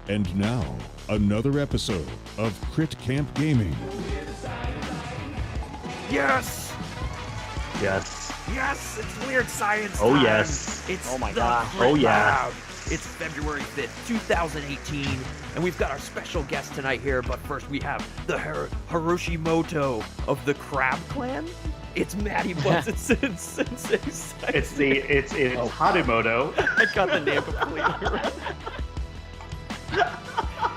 And now, another episode of Crit Camp Gaming. Yes! Yes. Yes! It's Weird Science Oh, time. yes. It's Oh, my the God. Crit Oh, yeah. Lab. It's February 5th, 2018, and we've got our special guest tonight here, but first we have the Hiroshimoto of the Crab Clan. It's Matty Buzz and Sensei. It's Harimoto. I got the name completely right.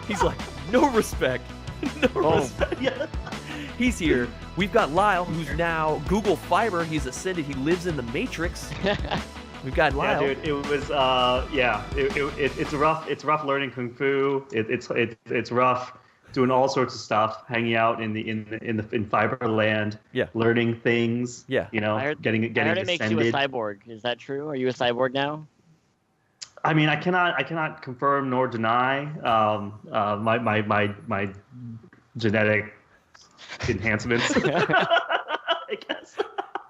He's like, no respect. No respect. Yeah. He's here. We've got Lyle, who's now Google Fiber. He's ascended. He lives in the Matrix. We've got Lyle. Yeah, dude. It was it's rough. It's rough learning kung fu. It's rough doing all sorts of stuff, hanging out in Fiberland. Yeah. Learning things. Yeah. You know, I heard getting it ascended. makes you a cyborg. Is that true? Are you a cyborg now? I mean, I cannot confirm nor deny my genetic enhancements. I guess.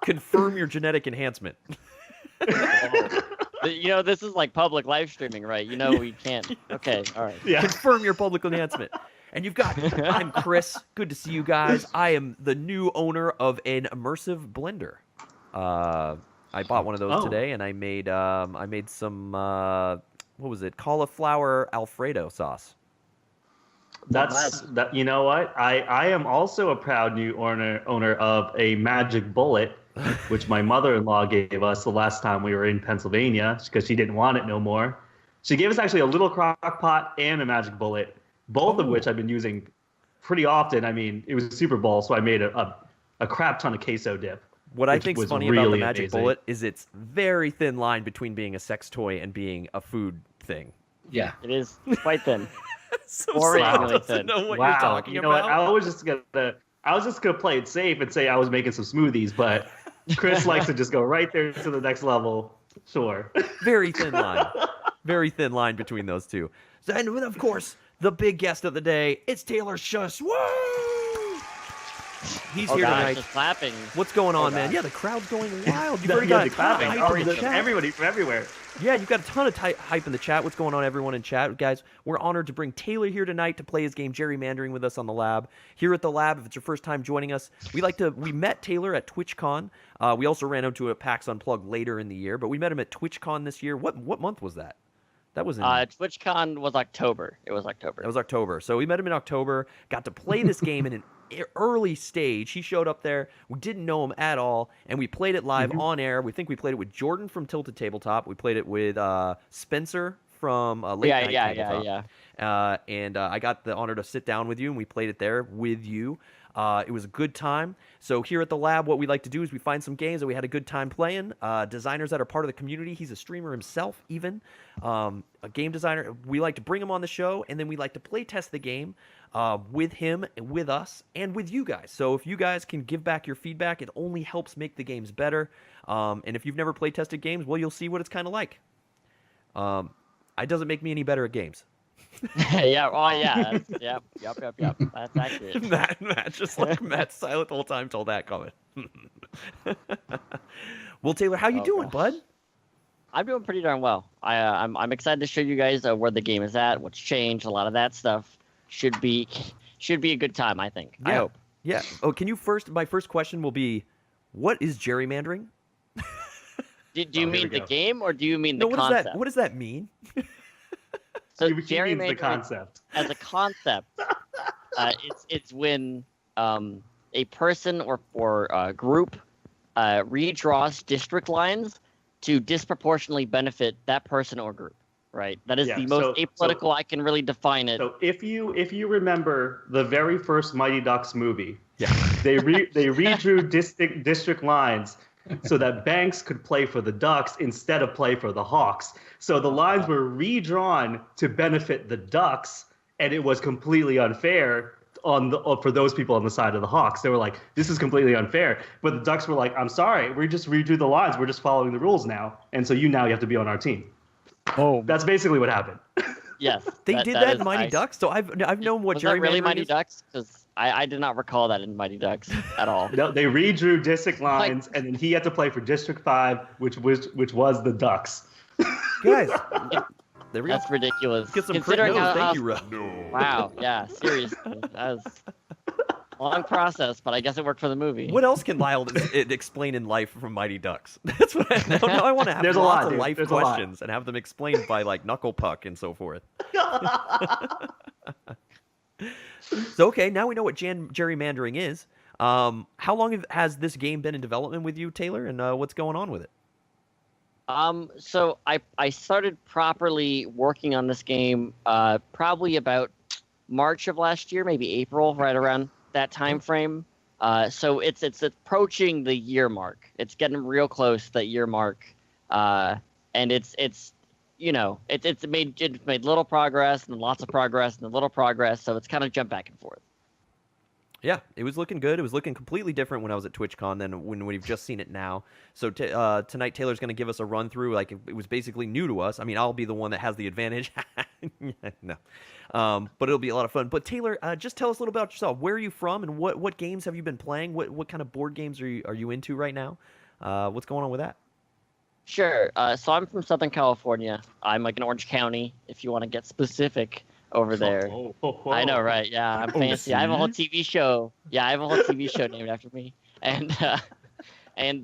Confirm your genetic enhancement. You know, this is like public live streaming, right? You know, we can't. Okay, all right. Yeah. Confirm your public enhancement. And you've got, I'm Chris. Good to see you guys. I am the new owner of an immersive blender. I bought one of those today, and I made some what was it? Cauliflower Alfredo sauce. That. You know what? I am also a proud new owner of a magic bullet, which my mother-in-law gave us the last time we were in Pennsylvania because she didn't want it no more. She gave us actually a little crock pot and a magic bullet, both of which I've been using pretty often. I mean, it was Super Bowl, so I made a crap ton of queso dip. What I think's funny about the magic amazing. bullet is it's very thin line between being a sex toy and being a food thing. Yeah. It is quite thin. So Or Sal really doesn't thin. know what Wow. you're talking You know what? about. I was just gonna play it safe and say I was making some smoothies, but Chris likes to just go right there to the next level. Sure. Very thin line. Very thin line between those two. So, and of course, the big guest of the day, it's Taylor Shuss. Woo! He's here gosh, tonight. just clapping. What's going on, man? gosh. Yeah, the crowd's going wild. You've already Yeah, got a ton of hype in the chat. Everybody from everywhere. Yeah, you've got a ton of hype in the chat. What's going on, everyone in chat? Guys, we're honored to bring Taylor here tonight to play his game Gerrymandering with us on the lab. Here at the lab, if it's your first time joining us, we met Taylor at TwitchCon. We also ran into a PAX Unplugged later in the year, but we met him at TwitchCon this year. What month was that? That was in... TwitchCon was October. It was October. That was October. So we met him in October, got to play this game in an early stage. He showed up there. We didn't know him at all, and we played it live on air. We think we played it with Jordan from Tilted Tabletop. We played it with Spencer from Late Night Tabletop. And I got the honor to sit down with you, and we played it there with you. It was a good time. So here at the lab, what we like to do is we find some games that we had a good time playing. Designers that are part of the community. He's a streamer himself, even. A game designer. We like to bring him on the show, and then we like to play test the game with him, with us, and with you guys. So if you guys can give back your feedback, it only helps make the games better. And if you've never play tested games, well, you'll see what it's kind of like. It doesn't make me any better at games. Yeah. Oh, yeah. Yep. That's accurate. Matt, just like Matt's silent the whole time told that comment. Well, Taylor, how you doing, bud? I'm doing pretty darn well. I'm excited to show you guys where the game is at, what's changed, a lot of that stuff. Should be a good time, I think. Yeah. I hope. Yeah. Oh, can you my first question will be, what is gerrymandering? Do you mean the game or do you mean the what concept? What does that mean? So He means the concept. as a concept, it's when a person or a group redraws district lines to disproportionately benefit that person or group. Right, that is the most apolitical I can really define it. So if you remember the very first Mighty Ducks movie, they redrew district lines so that Banks could play for the Ducks instead of play for the Hawks. So the lines were redrawn to benefit the Ducks, and it was completely unfair for those people on the side of the Hawks. They were like, this is completely unfair. But the Ducks were like, I'm sorry, we just redrew the lines. We're just following the rules now. And so you have to be on our team. Oh, That's basically what happened. yes. They did that in Mighty Ducks? So I've known what was that really gerrymandering Mighty is. Ducks? Because I did not recall that in Mighty Ducks at all. No, they redrew district lines, and then he had to play for District 5, which was the Ducks. Guys, There we go. That's ridiculous. Get some crit Considering no's. how, Thank how- you, Ro. Wow, yeah, seriously. That was a long process, but I guess it worked for the movie. What else can Lyle explain in life from Mighty Ducks? That's what now I want to have There's a lots lot, of dude. life There's a lot. questions and have them explained by like Knuckle Puck and so forth. So okay, now we know what gerrymandering is. How long has this game been in development with you, Taylor, and what's going on with it? So I started properly working on this game probably about March of last year, maybe April, right around that time frame. So it's approaching the year mark. It's getting real close to that year mark, and it's made little progress and lots of progress and little progress. So it's kind of jumped back and forth. Yeah, it was looking good. It was looking completely different when I was at TwitchCon than when we've just seen it now. So tonight, Taylor's going to give us a run through. Like it was basically new to us. I mean, I'll be the one that has the advantage. No, but it'll be a lot of fun. But Taylor, just tell us a little about yourself. Where are you from, and what games have you been playing? What kind of board games are you into right now? What's going on with that? Sure. So I'm from Southern California. I'm like in Orange County, if you want to get specific over there. I know, right? Yeah, I'm fancy. I have a whole TV show. Yeah, I have a whole TV show named after me. And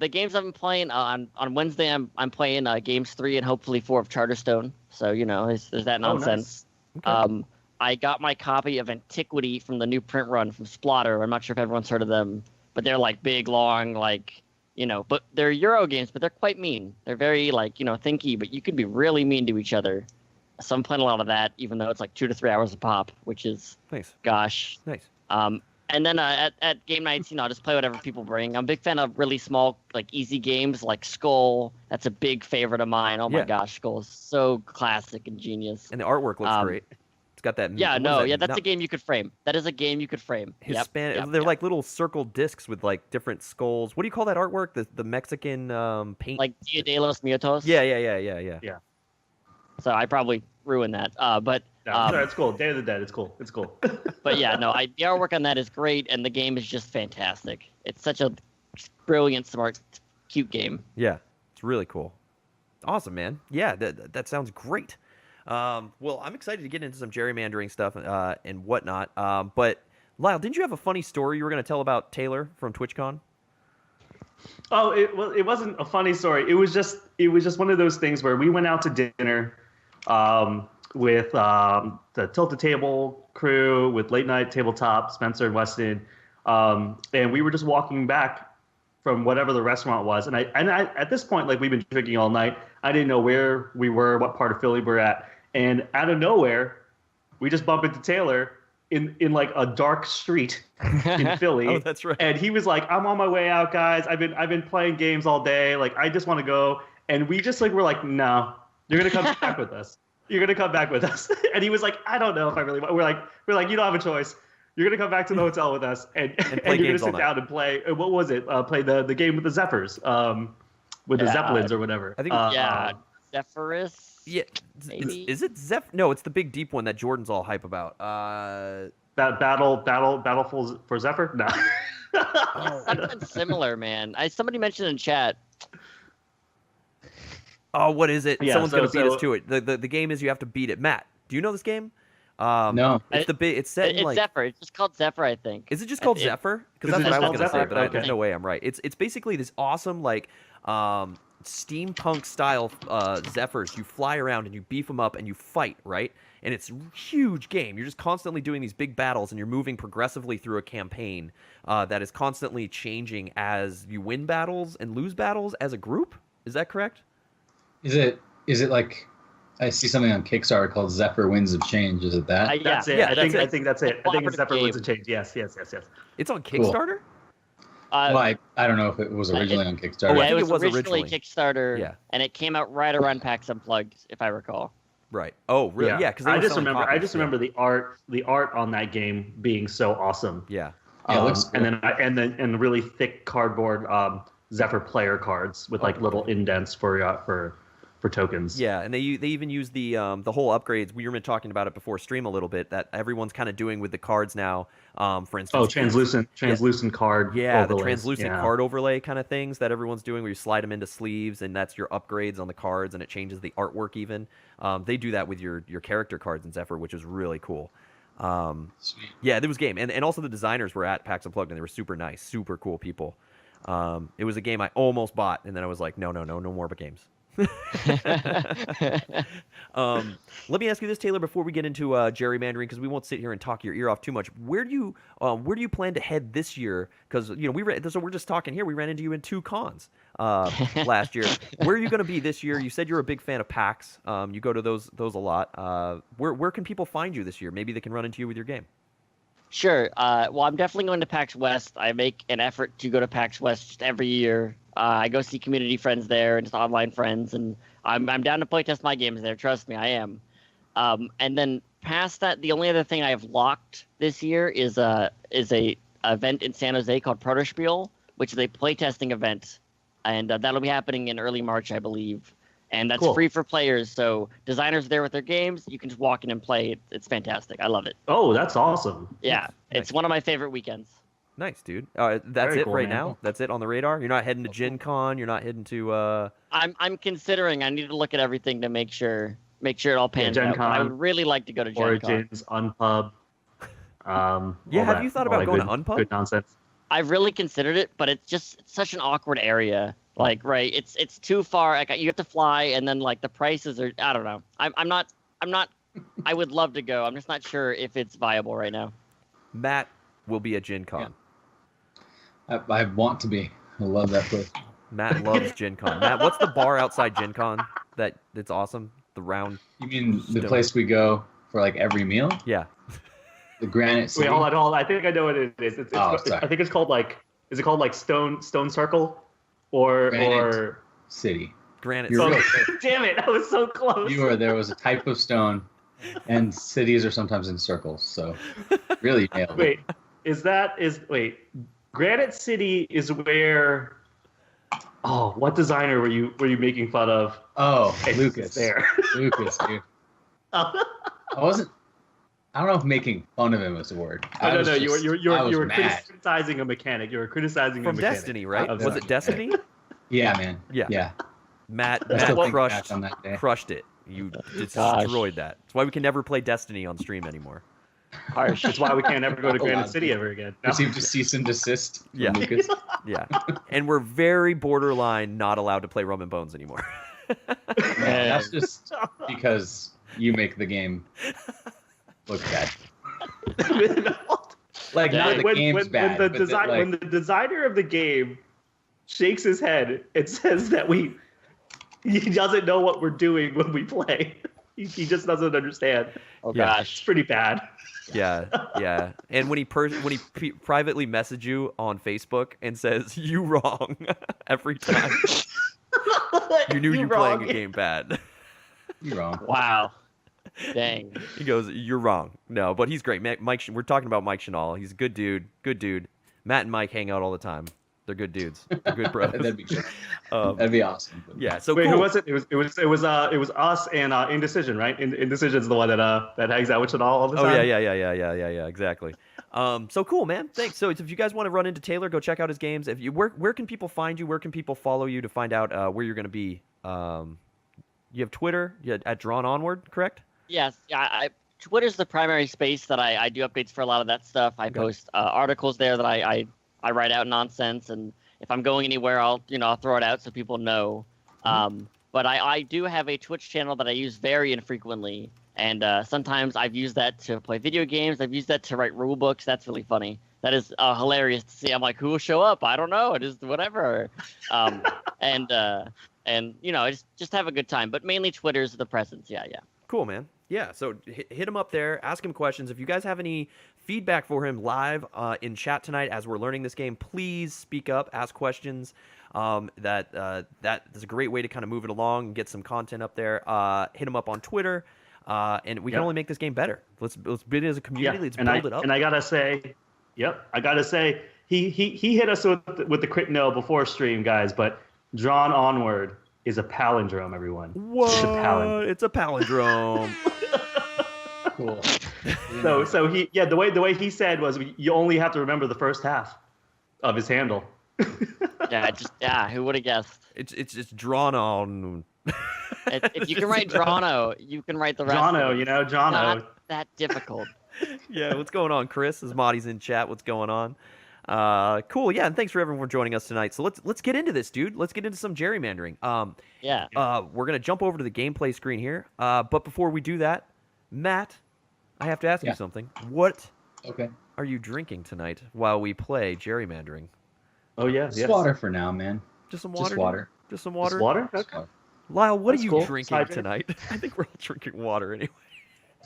the games I've been playing on Wednesday, I'm playing games 3 and hopefully 4 of Charterstone. So there's that nonsense. Nice. Okay. I got my copy of Antiquity from the new print run from Splotter. I'm not sure if everyone's heard of them, but they're like big, long, but they're Euro games, but they're quite mean. They're very thinky, but you could be really mean to each other. So I'm playing a lot of that, even though it's like 2 to 3 hours a pop, which is Nice. Gosh. Nice. And then at game nights, I'll just play whatever people bring. I'm a big fan of really small, easy games like Skull. That's a big favorite of mine. Oh my Yeah. gosh, Skull is so classic and genius. And the artwork looks great. It's got that. Yeah, what is that? that's a game you could frame. That is a game you could frame. Hispanic. They're like little circle discs with like different skulls. What do you call that artwork? The Mexican paint. like Dia de los Muertos. Yeah. So I probably ruined that. But No, sorry, it's cool. Day of the Dead. It's cool. It's cool. But yeah, no, the artwork on that is great, and the game is just fantastic. It's such a brilliant, smart, cute game. Yeah, it's really cool. Awesome, man. Yeah, that sounds great. Well, I'm excited to get into some gerrymandering stuff and whatnot. But Lyle, didn't you have a funny story you were going to tell about Taylor from TwitchCon? Oh, it wasn't a funny story. It was just one of those things where we went out to dinner with the Tilted Table crew, with Late Night Tabletop, Spencer and Weston, and we were just walking back from whatever the restaurant was. And I at this point, we've been drinking all night. I didn't know where we were, what part of Philly we're at, and out of nowhere, we just bump into Taylor in like a dark street in Philly. Oh, that's right. And he was like, "I'm on my way out, guys. I've been playing games all day. I just want to go." And we just were like, "No, you're gonna come back with us. You're gonna come back with us." And he was like, "I don't know if I really want." We're like, "You don't have a choice. You're gonna come back to the hotel with us, and play you're games gonna all sit down and play. What was it? Play the game with the Zephyrs, with the Zeppelins or whatever." I think Zephyrus. Yeah, maybe? Is it Zeph? No, it's the big deep one that Jordan's all hype about. Battle for Zephyr? No. Something similar, man. Somebody mentioned in chat. Oh, what is it? Yeah, Someone's gonna beat us so- to it. The game is you have to beat it. Matt, do you know this game? No. It's it's set in It's Zephyr. It's just called Zephyr, I think. Is it just called Zephyr? Because Is that's it what I was just gonna called say, but Zephyr? there's no way I'm right. It's basically this awesome steampunk style Zephyrs. You fly around and you beef them up and you fight, right? And it's a huge game. You're just constantly doing these big battles and you're moving progressively through a campaign that is constantly changing as you win battles and lose battles as a group. Is that correct? Is it like I see something on Kickstarter called Zephyr Winds of Change? Is it that? That's it. Yeah, I think that's it. I think it's Cooperative Zephyr Winds game. of Change. Yes. It's on Cool. Kickstarter? Well, I don't know if it was originally on Kickstarter. Oh, I Yeah, think it was originally originally. Kickstarter, Yeah. and it came out right around PAX Unplugged, if I recall. Right. Oh, really? Yeah, because I just remember the art on that game being so awesome. Yeah. Yeah, it looks cool. and then really thick cardboard Zephyr player cards with little indents for tokens. Yeah, and they even use the whole upgrades. We were talking about it before stream a little bit, that everyone's kind of doing with the cards now. For instance, Oh, translucent card. Yeah, the overlays. translucent card overlay kind of things that everyone's doing, where you slide them into sleeves, and that's your upgrades on the cards, and it changes the artwork even. They do that with your character cards in Zephyr, which is really cool. Sweet. Yeah, it was game, and also the designers were at PAX Unplugged, and they were super nice, super cool people. It was a game I almost bought, and then I was like, no more games. Let me ask you this, Taylor, before we get into gerrymandering, because we won't sit here and talk your ear off too much. Where do you plan to head this year? Because so we're just talking here. We ran into you in 2 cons last year. Where are you going to be this year? You said you're a big fan of PAX. You go to those a lot. Where can people find you this year? Maybe they can run into you with your game. Sure. Well, I'm definitely going to PAX West. I make an effort to go to PAX West just every year. I go see community friends there and just online friends, and I'm down to play test my games there. Trust me, I am. And then past that, the only other thing I have locked this year is a event in San Jose called Protospiel, which is a playtesting event, and that'll be happening in early March, I believe. And that's Cool. free for players, so designers are there with their games. You can just walk in and play. It's fantastic. I love it. Oh, that's awesome. Yeah, it's one of my favorite weekends. Nice, dude. That's Very it cool, right man. now? That's it on the radar? You're not heading to Gen Con? You're not heading to... I'm considering. I need to look at everything to make sure it all pans Gen out. But I Con, would really like to go to Gen Con. Origins, Unpub. Yeah, have you thought about going to Unpub? Good nonsense. I've really considered it, but it's such an awkward area. Like, right, it's too far. Like, you have to fly, and then like the prices are. I don't know. I'm not. I would love to go. I'm just not sure if it's viable right now. Matt will be at Gen Con. I want to be. I love that place. Matt loves Gen Con. Matt, what's the bar outside Gen Con that's awesome? The round... You mean the Stone. place we go for like every meal? Yeah. The Granite City? Wait, hold on. I think I know what it is. Sorry. I think it's called like. Is it called like Stone Circle, or Granite City. Granite You're City. right. Damn it! I was so close. There was a type of stone, and cities are sometimes in circles. So really nailed it. Wait, Granite City is where. Oh, what designer were you making fun of? Oh, It's Lucas. there. Lucas, dude. I don't know if making fun of him was the word. No, you were mad. criticizing a mechanic. You were criticizing From a mechanic. Destiny, right? Of Was it Destiny? Yeah, man. Yeah. Yeah. Matt I still think crushed back on that day. it. You Gosh. destroyed that. That's why we can never play Destiny on stream anymore. Harsh. That's why we can't ever go to A lot Granite of City people. ever again. No. Received a cease and desist from Yeah. Lucas. Yeah. And we're very borderline not allowed to play Rum and Bones anymore. Man, that's just because you make the game look bad. Like, not the game's bad. When but that, like, when the designer of the game shakes his head and says that he doesn't know what we're doing when we play. He just doesn't understand. Oh Yeah. It's gosh. pretty bad. Yeah. And when he privately messages you on Facebook and says you wrong every time, you knew you wrong. playing a game bad. you're wrong. Wow. Dang. He goes, "You're wrong." No, but he's great. Mike, we're talking about Mike Chanel. He's a good dude. Good dude. Matt and Mike hang out all the time. They're good dudes. They're good bros. That'd be good. Um, That'd be awesome. yeah. So Wait, cool. who was it? It was us and Indecision, right? Indecision's the one that hangs out with Chanel all the Oh time. yeah. Exactly. So cool, man. Thanks. So if you guys want to run into Taylor, go check out his games. If you where can people find you? Where can people follow you to find out where you're going to be? You have Twitter at Drawn Onward, correct? Yes. Yeah. Twitter's the primary space that I do updates for a lot of that stuff. I post articles there that I write out nonsense, and if I'm going anywhere, I'll throw it out so people know. But I do have a Twitch channel that I use very infrequently, and sometimes I've used that to play video games. I've used that to write rule books. That's really funny. That is hilarious to see. I'm like, who will show up? I don't know. It is whatever. And just have a good time. But mainly Twitter's the presence. Yeah. Cool, man. Yeah, so hit him up there, ask him questions. If you guys have any feedback for him live in chat tonight as we're learning this game, please speak up, ask questions. That is a great way to kind of move it along and get some content up there. Hit him up on Twitter, and we can only make this game better. Let's build it as a community. Let's build it up. And I gotta say, he hit us with the crit no before stream, guys. But Drawn Onward is a palindrome, everyone. What? It's a palindrome. It's a palindrome. Cool. So the way he said was you only have to remember the first half of his handle. Who would have guessed? It's just drawn on. If you can write Drano, you can write the rest. Jono, Jono. Not that difficult. Yeah, what's going on, Chris? As Marty's in chat, what's going on? Cool, yeah, and thanks for everyone for joining us tonight. So let's get into this, dude. Let's get into some gerrymandering. We're gonna jump over to the gameplay screen here. But before we do that, Matt, I have to ask you something. What are you drinking tonight while we play gerrymandering? Oh yeah, just water for now, man. Just some water. Just water. Just some water. Just water. Okay. Lyle, what That's are you cool. drinking tonight? I think we're all drinking water anyway.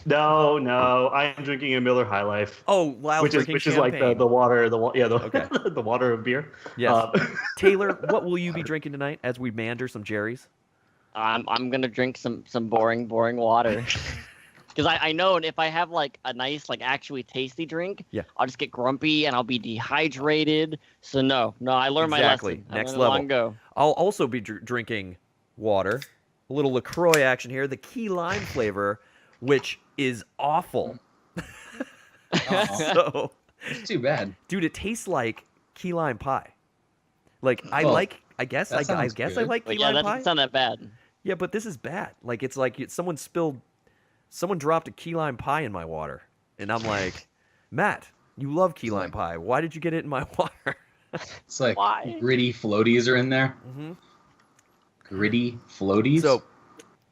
No, I am drinking a Miller High Life. Oh, Lyle's which drinking is champagne. like the water, the water of beer. Yes. Taylor, what will you be drinking tonight as we mander some Jerry's? I'm gonna drink some boring water. Because I know if I have like a nice, like actually tasty drink, I'll just get grumpy and I'll be dehydrated. So no, I learned my lesson. Next level. Long ago. I'll also be drinking water. A little LaCroix action here. The key lime flavor, which is awful. So, it's too bad, dude. It tastes like key lime pie. Like I guess I like key lime pie. That doesn't sound that bad. Yeah, but this is bad. Like it's like someone dropped a key lime pie in my water, and I'm like, Matt, you love key lime pie. Why did you get it in my water? It's like gritty floaties are in there. Mm-hmm. Gritty floaties. So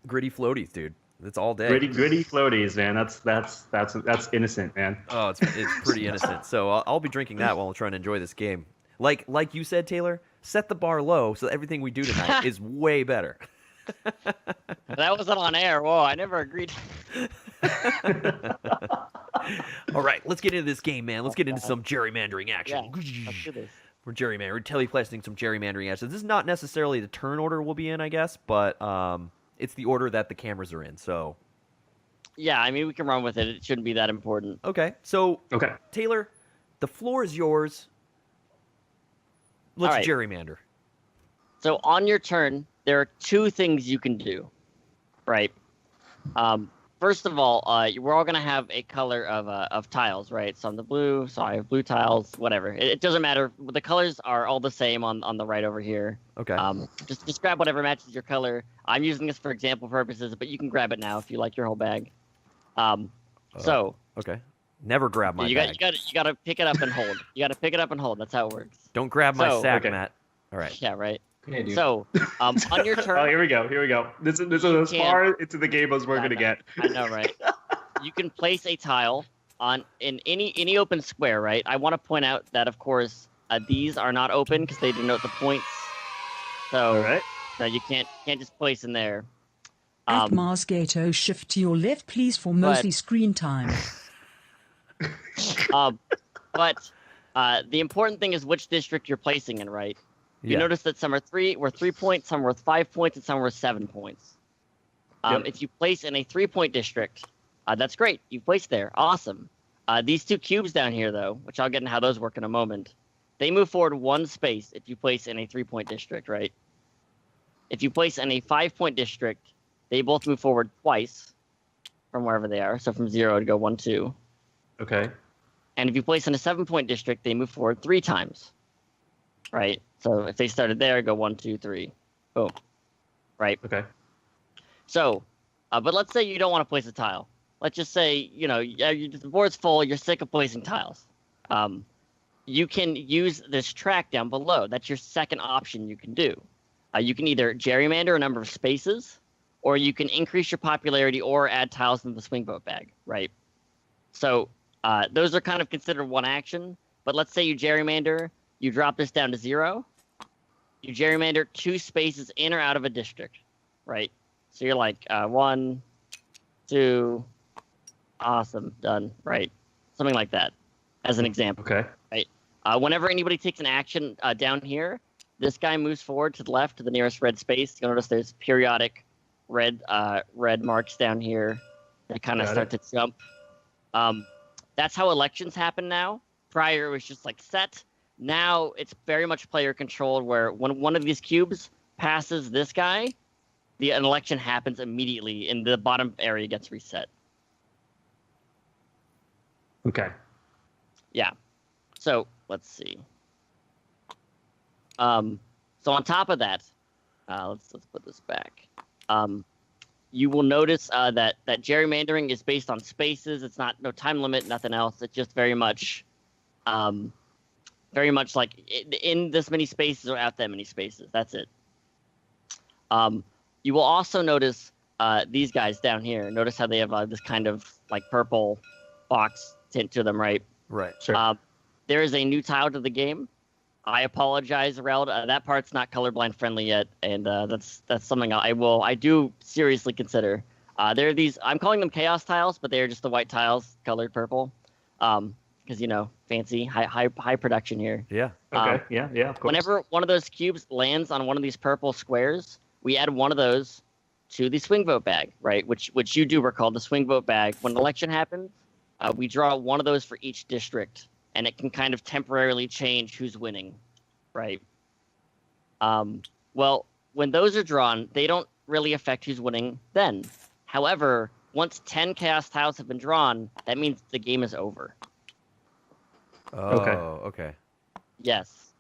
gritty floaties, dude. It's all day. Gritty floaties, man. That's innocent, man. Oh, it's pretty innocent. So I'll be drinking that while I'm trying to enjoy this game. Like you said, Taylor, set the bar low so everything we do tonight is way better. That wasn't on air. Whoa, I never agreed. All right, let's get into this game, man. Let's get into some gerrymandering action. Yeah, let's do this. We're gerrymandering. We're teleplasting some gerrymandering action. This is not necessarily the turn order we'll be in, I guess, but it's the order that the cameras are in. So, yeah, I mean, we can run with it. It shouldn't be that important. Okay, so Taylor, the floor is yours. Let's gerrymander. So on your turn, there are two things you can do, right? First of all, we're all going to have a color of tiles, right? So I'm the blue, so I have blue tiles, whatever. It doesn't matter. The colors are all the same on the right over here. Okay. Just grab whatever matches your color. I'm using this for example purposes, but you can grab it now if you like your whole bag. Okay. Never grab my bag. You got to pick it up and hold. You got to pick it up and hold. That's how it works. Don't grab my sack, Matt. All right. Yeah, right. Yeah, dude. So, on your turn. Oh, here we go. This is as far into the game as we're gonna get. I know, right? You can place a tile in any open square, right? I want to point out that, of course, these are not open because they denote the points. So, so you can't just place in there. At Mars Gato, shift to your left, please, for mostly screen time. But the important thing is which district you're placing in, right? You notice that some are worth 3 points, some are worth 5 points, and some are worth 7 points. If you place in a 3-point district, that's great. You placed there. Awesome. These two cubes down here, though, which I'll get into how those work in a moment, they move forward 1 space if you place in a 3-point district, right? If you place in a 5-point district, they both move forward twice from wherever they are. So from 0 to go 1, 2. Okay. And if you place in a 7-point district, they move forward 3 times, right? So if they started there, go 1, 2, 3, boom, right? Okay. So, but let's say you don't want to place a tile. Let's just say, the board's full, you're sick of placing tiles. You can use this track down below. That's your second option you can do. You can either gerrymander a number of spaces, or you can increase your popularity or add tiles in the swing vote bag, right? So those are kind of considered one action. But let's say you gerrymander, you drop this down to 0. You gerrymander 2 spaces in or out of a district, right? So you're like 1, 2, awesome, done, right? Something like that, as an example. Okay. Right. Whenever anybody takes an action down here, this guy moves forward to the left to the nearest red space. You'll notice there's periodic red marks down here that kind of start to jump. That's how elections happen now. Prior, it was just like set. Now it's very much player controlled, where when one of these cubes passes this guy, an election happens immediately, and the bottom area gets reset. Okay. Yeah. So let's see. So on top of that, let's put this back. You will notice that gerrymandering is based on spaces. It's no time limit, nothing else. It's just very much like in this many spaces or out that many spaces. That's it. You will also notice these guys down here. Notice how they have this kind of like purple box tint to them, right? Right. Sure. There is a new tile to the game. I apologize, Reld. That part's not colorblind friendly yet, and that's something I do seriously consider. There are these. I'm calling them chaos tiles, but they're just the white tiles colored purple, because fancy high production here. Yeah. Okay. Yeah. Of course. Whenever one of those cubes lands on one of these purple squares, we add one of those to the swing vote bag, right? Which you do recall the swing vote bag. When an election happens, we draw one of those for each district. And it can kind of temporarily change who's winning, right? Well, when those are drawn, they don't really affect who's winning then. However, once 10 chaos tiles have been drawn, that means the game is over. Oh, okay. Yes.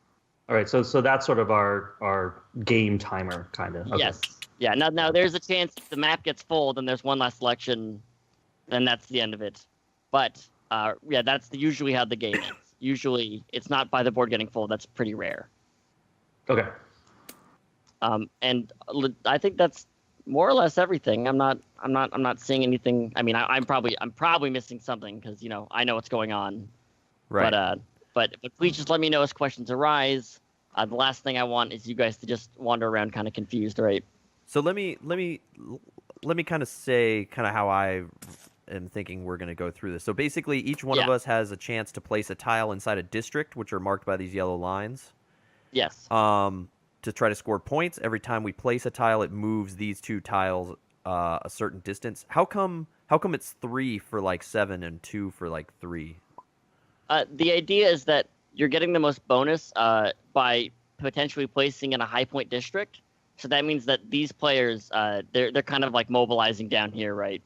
All right. So that's sort of our game timer, kind of. Okay. Yes. Yeah. Now there's a chance if the map gets full, then there's one last selection, then that's the end of it. But that's usually how the game ends. Usually, it's not by the board getting full. That's pretty rare. Okay. And I think that's more or less everything. I'm not seeing anything. I mean, I'm probably missing something because I know what's going on. Right. But please just let me know as questions arise. The last thing I want is you guys to just wander around kind of confused, right? So let me kind of say how I am thinking we're going to go through this. So basically, each one of us has a chance to place a tile inside a district, which are marked by these yellow lines. Yes. To try to score points. Every time we place a tile, it moves these two tiles a certain distance. How come it's 3 for like 7 and 2 for like 3? The idea is that you're getting the most bonus by potentially placing in a high point district. So that means that these players, they're kind of like mobilizing down here, right?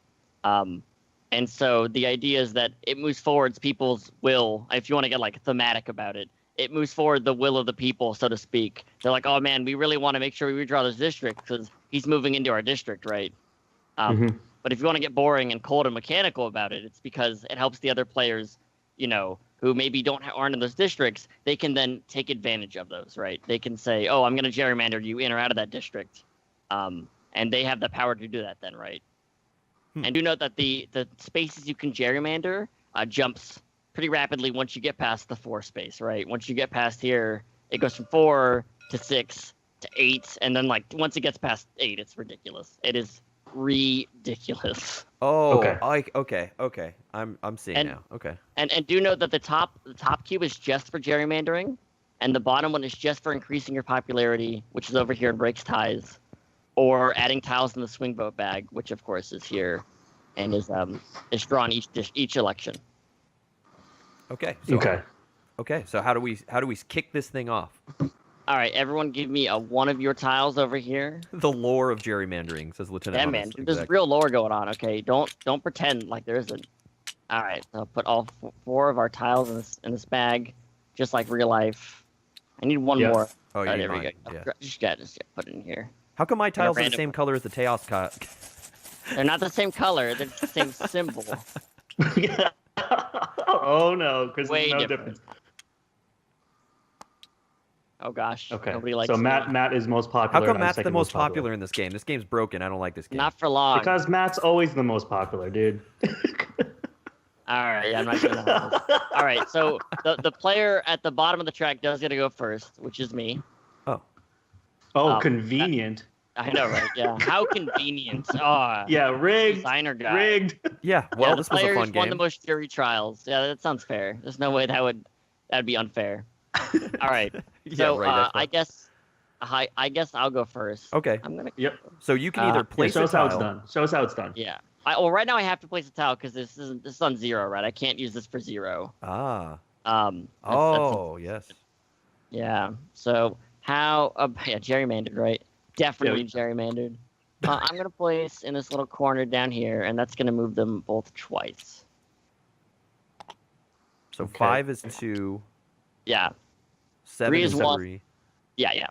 And so the idea is that it moves forwards people's will. If you want to get like thematic about it, it moves forward the will of the people, so to speak. They're like, oh man, we really want to make sure we redraw this district because he's moving into our district, right? But if you want to get boring and cold and mechanical about it, it's because it helps the other players, who maybe aren't in those districts. They can then take advantage of those, right? They can say, oh, I'm going to gerrymander you in or out of that district. And they have the power to do that then, right? And do note that the spaces you can gerrymander jumps pretty rapidly once you get past the 4 space, right? Once you get past here, it goes from 4 to 6 to 8, and then once it gets past 8, it's ridiculous. It is ridiculous. Oh, okay. I'm seeing now. Okay. And do note that the top cube is just for gerrymandering, and the bottom one is just for increasing your popularity, which is over here in breaks ties, or adding tiles in the swing vote bag, which of course is here, and is drawn each election. Okay. So how do we kick this thing off? All right, everyone, give me one of your tiles over here. The lore of gerrymandering, says Lieutenant. Yeah, man, there's real lore going on. Okay, don't pretend like there isn't. All right, so I'll put all 4 of our tiles in this bag, just like real life. I need one more. Oh, yeah, there we go. Yeah. Just put it in here. How come my tiles are the same color as the chaos They're not the same color. They're the same symbol. Oh no, because Way there's no different. difference. Oh gosh. Okay. Nobody likes so me. Matt is most popular. How come and I'm Matt's the second most popular in this game? This game's broken. I don't like this game. Not for long. Because Matt's always the most popular, dude. All right, I'm not gonna. All right, so the player at the bottom of the track does get to go first, which is me. Oh, convenient. I know, right? Yeah. How convenient. Oh. Yeah, rigged. Designer guy. Rigged. Yeah. Well, this was a fun players game. won the most jury trials. Yeah, that sounds fair. There's no way that'd be unfair. All right. So right, I guess I'll go first. Okay. I'm gonna. Yep. So you can either place show a us how tile. it's done. Show us how it's done. Yeah. Well, right now I have to place a tile because this is on 0, right? I can't use this for 0. Ah. That's Yes. yeah. So how? Yeah, gerrymandered, right? definitely gerrymandered. I'm gonna place in this little corner down here, and that's gonna move them both twice. So 5 is 2. Yeah. 7 3 is is 1. 3. Yeah.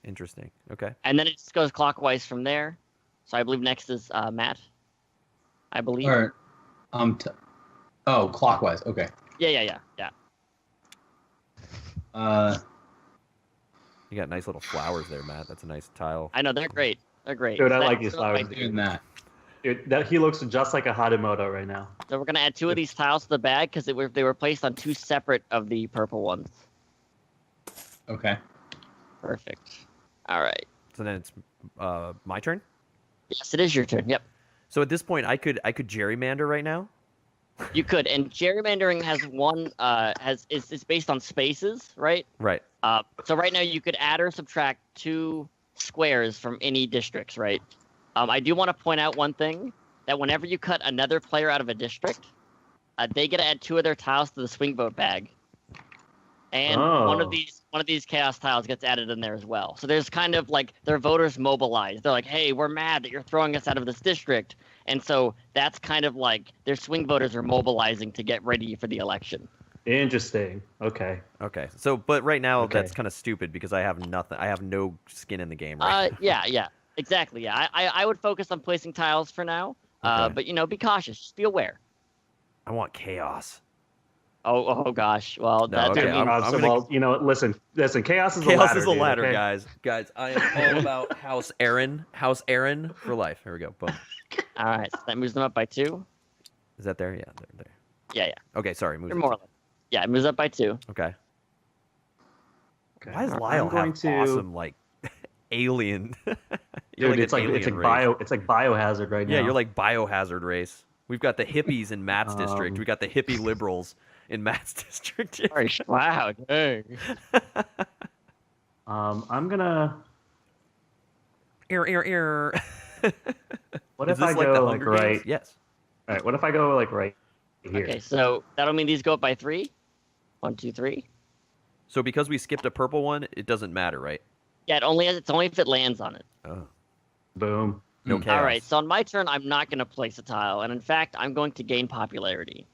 Interesting. Okay. And then it just goes clockwise from there. So I believe next is Matt. I believe. Or, clockwise. Okay. Yeah. You got nice little flowers there, Matt. That's a nice tile. I know they're great. They're great. Dude, I So like that's these flowers. Doing that. Dude, he looks just like a Hashimoto right now. So we're gonna add 2 of these tiles to the bag because they were placed on 2 separate of the purple ones. Okay. Perfect. All right. So then it's my turn. Yes, it is your turn. Yep. So at this point, I could gerrymander right now. You could, and gerrymandering has is based on spaces, right? Right. So right now you could add or subtract 2 squares from any districts, right? I do want to point out one thing, that whenever you cut another player out of a district, they get to add 2 of their tiles to the swing vote bag, and one of these chaos tiles gets added in there as well. So there's kind of like their voters mobilized. They're like, hey, we're mad that you're throwing us out of this district. And so that's kind of like their swing voters are mobilizing to get ready for the election. Interesting. Okay. So, but right now Okay. that's kind of stupid because I have nothing. I have no skin in the game. Right. Yeah, exactly. Yeah, I would focus on placing tiles for now. Okay. But be cautious. Just be aware. I want chaos. Oh gosh. Well, No, that okay, means I'm gonna- listen. Chaos is a Chaos ladder. is a dude, ladder, okay? guys. I am all about House Aaron for life. Here we go. Boom. all right. So that moves them up by 2. Is that there? Yeah, there. Yeah. Okay, sorry. Move You're it. more or less. Yeah, it moves up by 2. Okay. Okay. Why does I'm Lyle going have to- awesome like alien? Dude, it's an like alien race. it's like biohazard right now. Yeah, you're like biohazard race. We've got the hippies in Matt's district. We got the hippie liberals in Matt's district. Wow. Dang. I'm gonna. Ear. What Is if I this like go the like Hunger right? Games? Yes. All right. What if I go like right here? Okay, so that'll mean these go up by 3. 1, 2, 3. So because we skipped a purple one, it doesn't matter, right? Yeah, it's only if it lands on it. Oh. Boom. No chaos. All right, so on my turn, I'm not going to place a tile, and in fact, I'm going to gain popularity.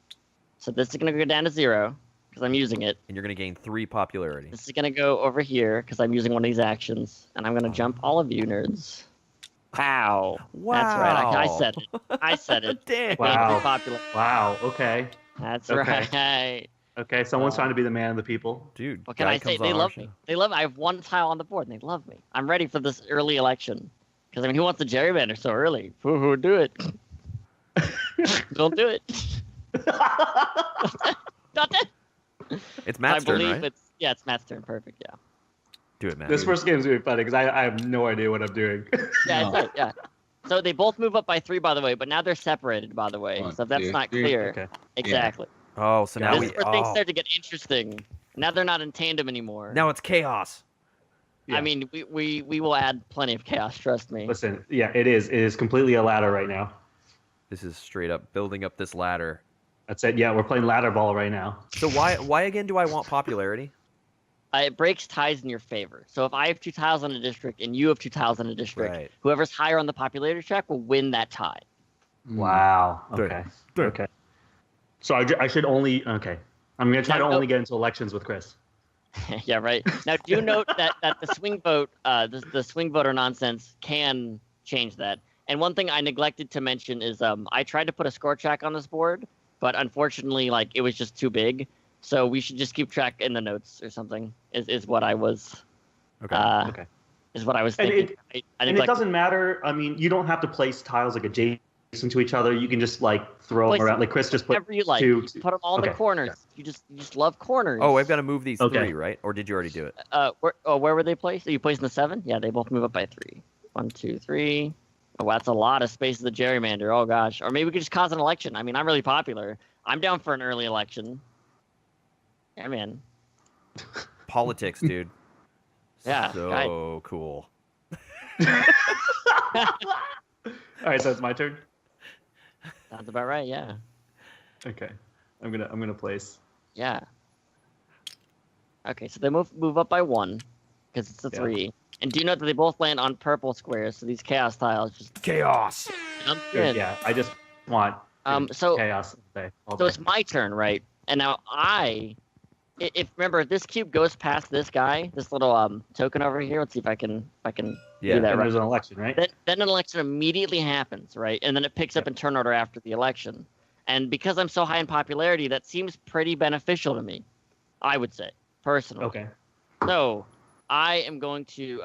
So this is going to go down to 0 because I'm using it. And you're going to gain 3 popularity. This is going to go over here because I'm using one of these actions, and I'm going to jump all of you nerds. Wow. That's right. I said it. Damn. Wow. Popular. Wow. Okay. That's Okay. right. Okay. Someone's trying to be the man of the people. Dude, What can guy I say? comes They on our love show. me. They love me. I have 1 tile on the board, and they love me. I'm ready for this early election. Because, who wants to gerrymander so early? Who do it? Don't do it. Not that. It's Matt's turn, right? It's Matt's turn. Perfect, yeah. Do it, Matt. This first game's gonna be funny because I have no idea what I'm doing. Yeah, No. it's right, yeah. So they both move up by 3, by the way, but now they're separated, by the way. 1, So if that's 2, not 3. clear. Okay. Exactly. Oh, so now This is where things start to get interesting. Now they're not in tandem anymore. Now it's chaos. Yeah. I mean, we will add plenty of chaos, trust me. Listen, yeah, it is. It is completely a ladder right now. This is straight up building up this ladder. That's it. Yeah, we're playing ladder ball right now. So why again do I want popularity? It breaks ties in your favor. So if I have 2 tiles on a district and you have 2 tiles on a district, Right. whoever's higher on the popularity track will win that tie. Wow. Good. Okay. Good. Okay. So I should only. Okay. I'm gonna try to No. only get into elections with Chris. Yeah, right. Now, do note that the swing vote, the swing voter nonsense can change that. And one thing I neglected to mention is I tried to put a score track on this board, but unfortunately, it was just too big. So we should just keep track in the notes or something. Is what I was. Okay. Okay. Is what I was And thinking. I And it neglected. doesn't matter. I mean, you don't have to place tiles like adjacent to each other. You can just throw Place them around. Like Chris just put Whatever you like. two. Put them all in the Okay, corners. yeah. You just love corners. Oh, I've got to move these Okay. 3, right? Or did you already do it? Where were they placed? Are you placing the 7? Yeah, they both move up by 3. 1, 2, 3. Oh, that's a lot of space of the gerrymander. Oh gosh. Or maybe we could just cause an election. I mean, I'm really popular. I'm down for an early election. I'm in. Politics, dude. Yeah, So cool. All right, so it's my turn. Sounds about right. Yeah. Okay, I'm gonna place. Yeah. Okay, so they move up by 1 because it's a Yeah. 3. And do you know that they both land on purple squares? So these chaos tiles just Chaos. jump Good, in. yeah, I just want So chaos all so day. it's my turn, right? And now if remember, if this cube goes past this guy, this little token over here. Let's see if I can Yeah, do that and right. there's an election, right? Then an election immediately happens, right? And then it picks up in turn order after the election. And because I'm so high in popularity, that seems pretty beneficial to me, I would say, personally. Okay. So I am going to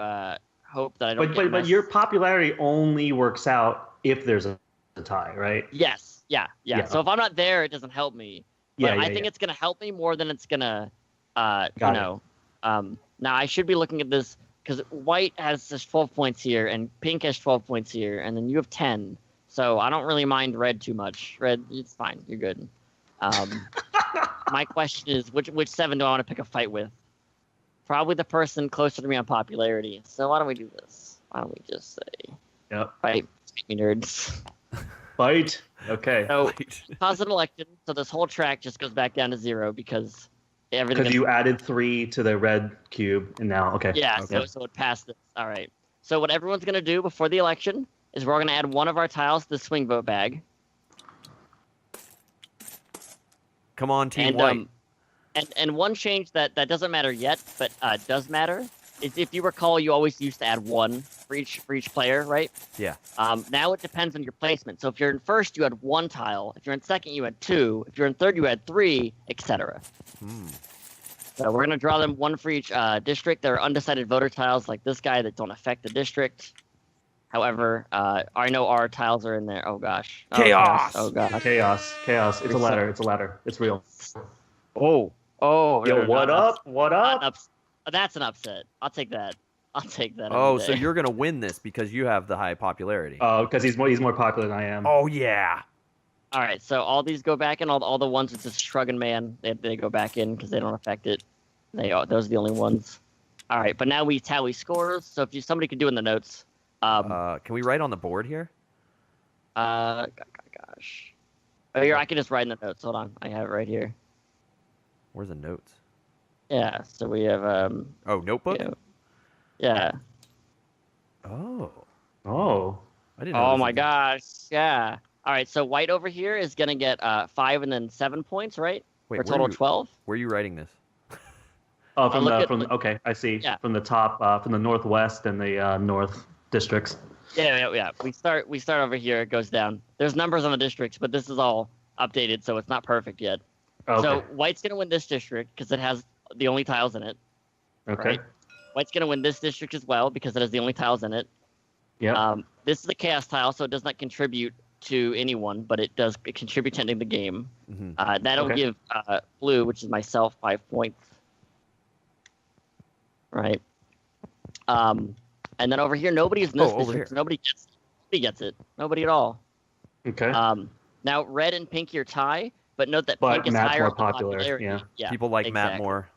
hope that I don't But get your popularity only works out if there's a tie, right? Yes. Yeah. So if I'm not there, it doesn't help me. But I think it's going to help me more than it's going to, now I should be looking at this because white has just 12 points here and pink has 12 points here, and then you have 10. So I don't really mind red too much. Red, it's fine. You're good. My question is, which 7 do I want to pick a fight with? Probably the person closer to me on popularity. So why don't we do this? Why don't we just say, fight me nerds. Fight. Okay. So positive election. So this whole track just goes back down to 0 because everything. Because you added 3 to the red cube, and now Yeah. Okay. So it passed this. All right. So what everyone's gonna do before the election is we're gonna add one of our tiles to the swing vote bag. Come on, Team White. And one change that doesn't matter yet, but does matter, is if you recall, you always used to add 1 for each player, right? Yeah. Now it depends on your placement. So if you're in first, you had 1 tile. If you're in second, you had 2. If you're in third, you had 3, etc. So we're gonna draw them 1 for each district. There are undecided voter tiles like this guy that don't affect the district. However, I know our tiles are in there. Oh gosh. Chaos! Oh gosh. Chaos. It's a ladder. It's real. Oh. Yo, what up? What up? That's an upset. I'll take that. Oh, so you're gonna win this because you have the high popularity. Oh, because he's more popular than I am. Oh yeah. All right, so all these go back in. All the ones with this shrugging man, they go back in because they don't affect it. Those are the only ones. All right, but now we tally scores. So if somebody could do in the notes. Can we write on the board here? Gosh. Oh, here I can just write in the notes. Hold on, I have it right here. Where's the notes? Yeah, so we have Oh, notebook. Yeah. Oh. I didn't know. Oh my gosh. Yeah. All right, so white over here is gonna get 5 and then 7 points, right? Wait, for a total of 12. Where are you writing this? Oh, okay, I see. Yeah. From the top, from the northwest and the north districts. Yeah. We start over here. It goes down. There's numbers on the districts, but this is all updated, so it's not perfect yet. Okay. So white's gonna win this district because it has the only tiles in it. Okay. Right? White's gonna win this district as well because it has the only tiles in it. Yeah. This is a chaos tile, so it does not contribute to anyone, but it contribute to ending the game. Mm-hmm. That'll give blue, which is myself, 5 points. Right. And then over here, nobody's in this district. So nobody gets it. Nobody at all. Okay. Now red and pink are tie, but note that But pink is Matt's higher more on popular, popularity. yeah. People like Matt more.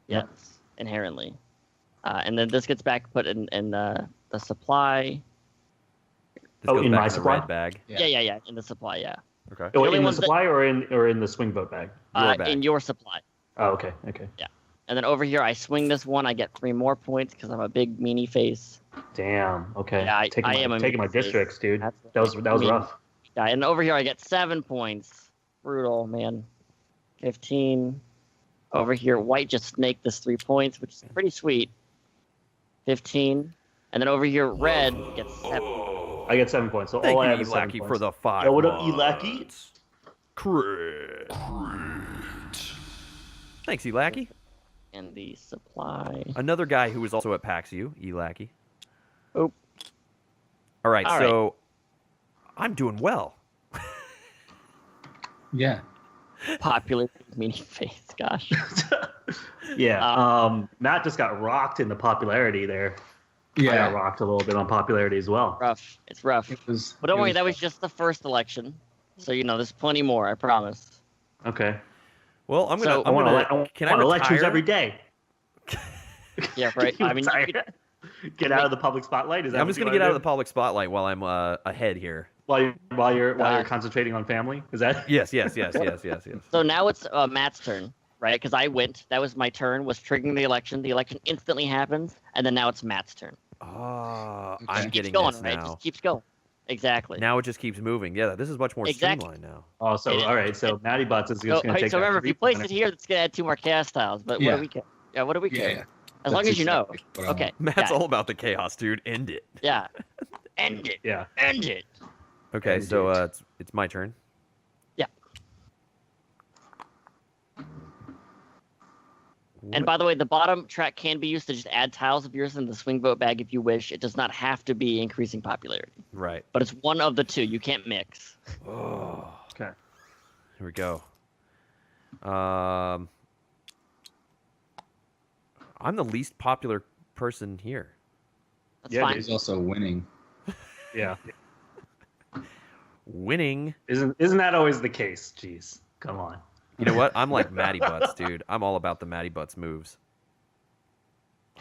Yes, inherently. And then this gets put in the supply. This goes in back my the supply? red bag. Yeah, in the supply, yeah. Okay. Oh, only in the ones that- supply or in the swing boat bag? Your bag. In your supply. Oh, okay. And then over here, I swing this one. I get 3 more points because I'm a big meanie face. Damn. Okay. Yeah, I am a taking my meanie face. districts, dude. That's That was rough. Yeah, and over here I get 7 points. Brutal, man. 15. Over here, white just snaked this 3 points, which is pretty sweet. 15. And then over here, red gets 7. I get 7 points. So Thank all I you, have is 7 Elaki, points. for the 5. Yo, what up, Elaki? Crit. Thanks, Elaki. And the supply. Another guy who was also at PAXU, Elaki. Oh. All right, All so I'm doing well. Yeah. Popular meanie face, gosh. Yeah. Matt just got rocked in the popularity there. I got Yeah. rocked a little bit on popularity as well. Rough. It's rough. It was, But don't it worry, was- that was just the first election. So, there's plenty more, I promise. Okay. Well, I'm So, gonna. Can I elections retire? every day. Yeah, right. Can you I mean, retire? Get out of the public spotlight. Is that I'm what just you gonna get wanna out of the public spotlight while I'm ahead here. do? while you're concentrating on family. Is that? Yes. So now it's Matt's turn, right? Because I went. That was my turn. Was triggering the election. The election instantly happens, and then now it's Matt's turn. Oh, Okay. I'm Keeps getting going, this right? now. Just keeps going. Exactly. Now it just keeps moving. Yeah, this is much more Exactly. streamlined now. Oh, so all right. So Matty Butts is So, just going to take. so that remember, if you place 3 it here, that's gonna add 2 more chaos tiles. But what Yeah. do we care? Yeah, what do we care? Yeah. As That's long as you know. exactly what I want. Okay. Matt's yeah. all about the chaos, dude. End it. Yeah. End it. Yeah. End it. Okay, End so it. it's my turn. Yeah. What? And by the way, the bottom track can be used to just add tiles of yours in the swing vote bag if you wish. It does not have to be increasing popularity, Right. but it's one of the 2. You can't mix. Oh. Okay. Here we go. I'm the least popular person here. That's Yeah, fine. He's also winning. Yeah. Winning. Isn't that always the case? Jeez. Come on. You know what? I'm like Matty Butts, dude. I'm all about the Matty Butts moves.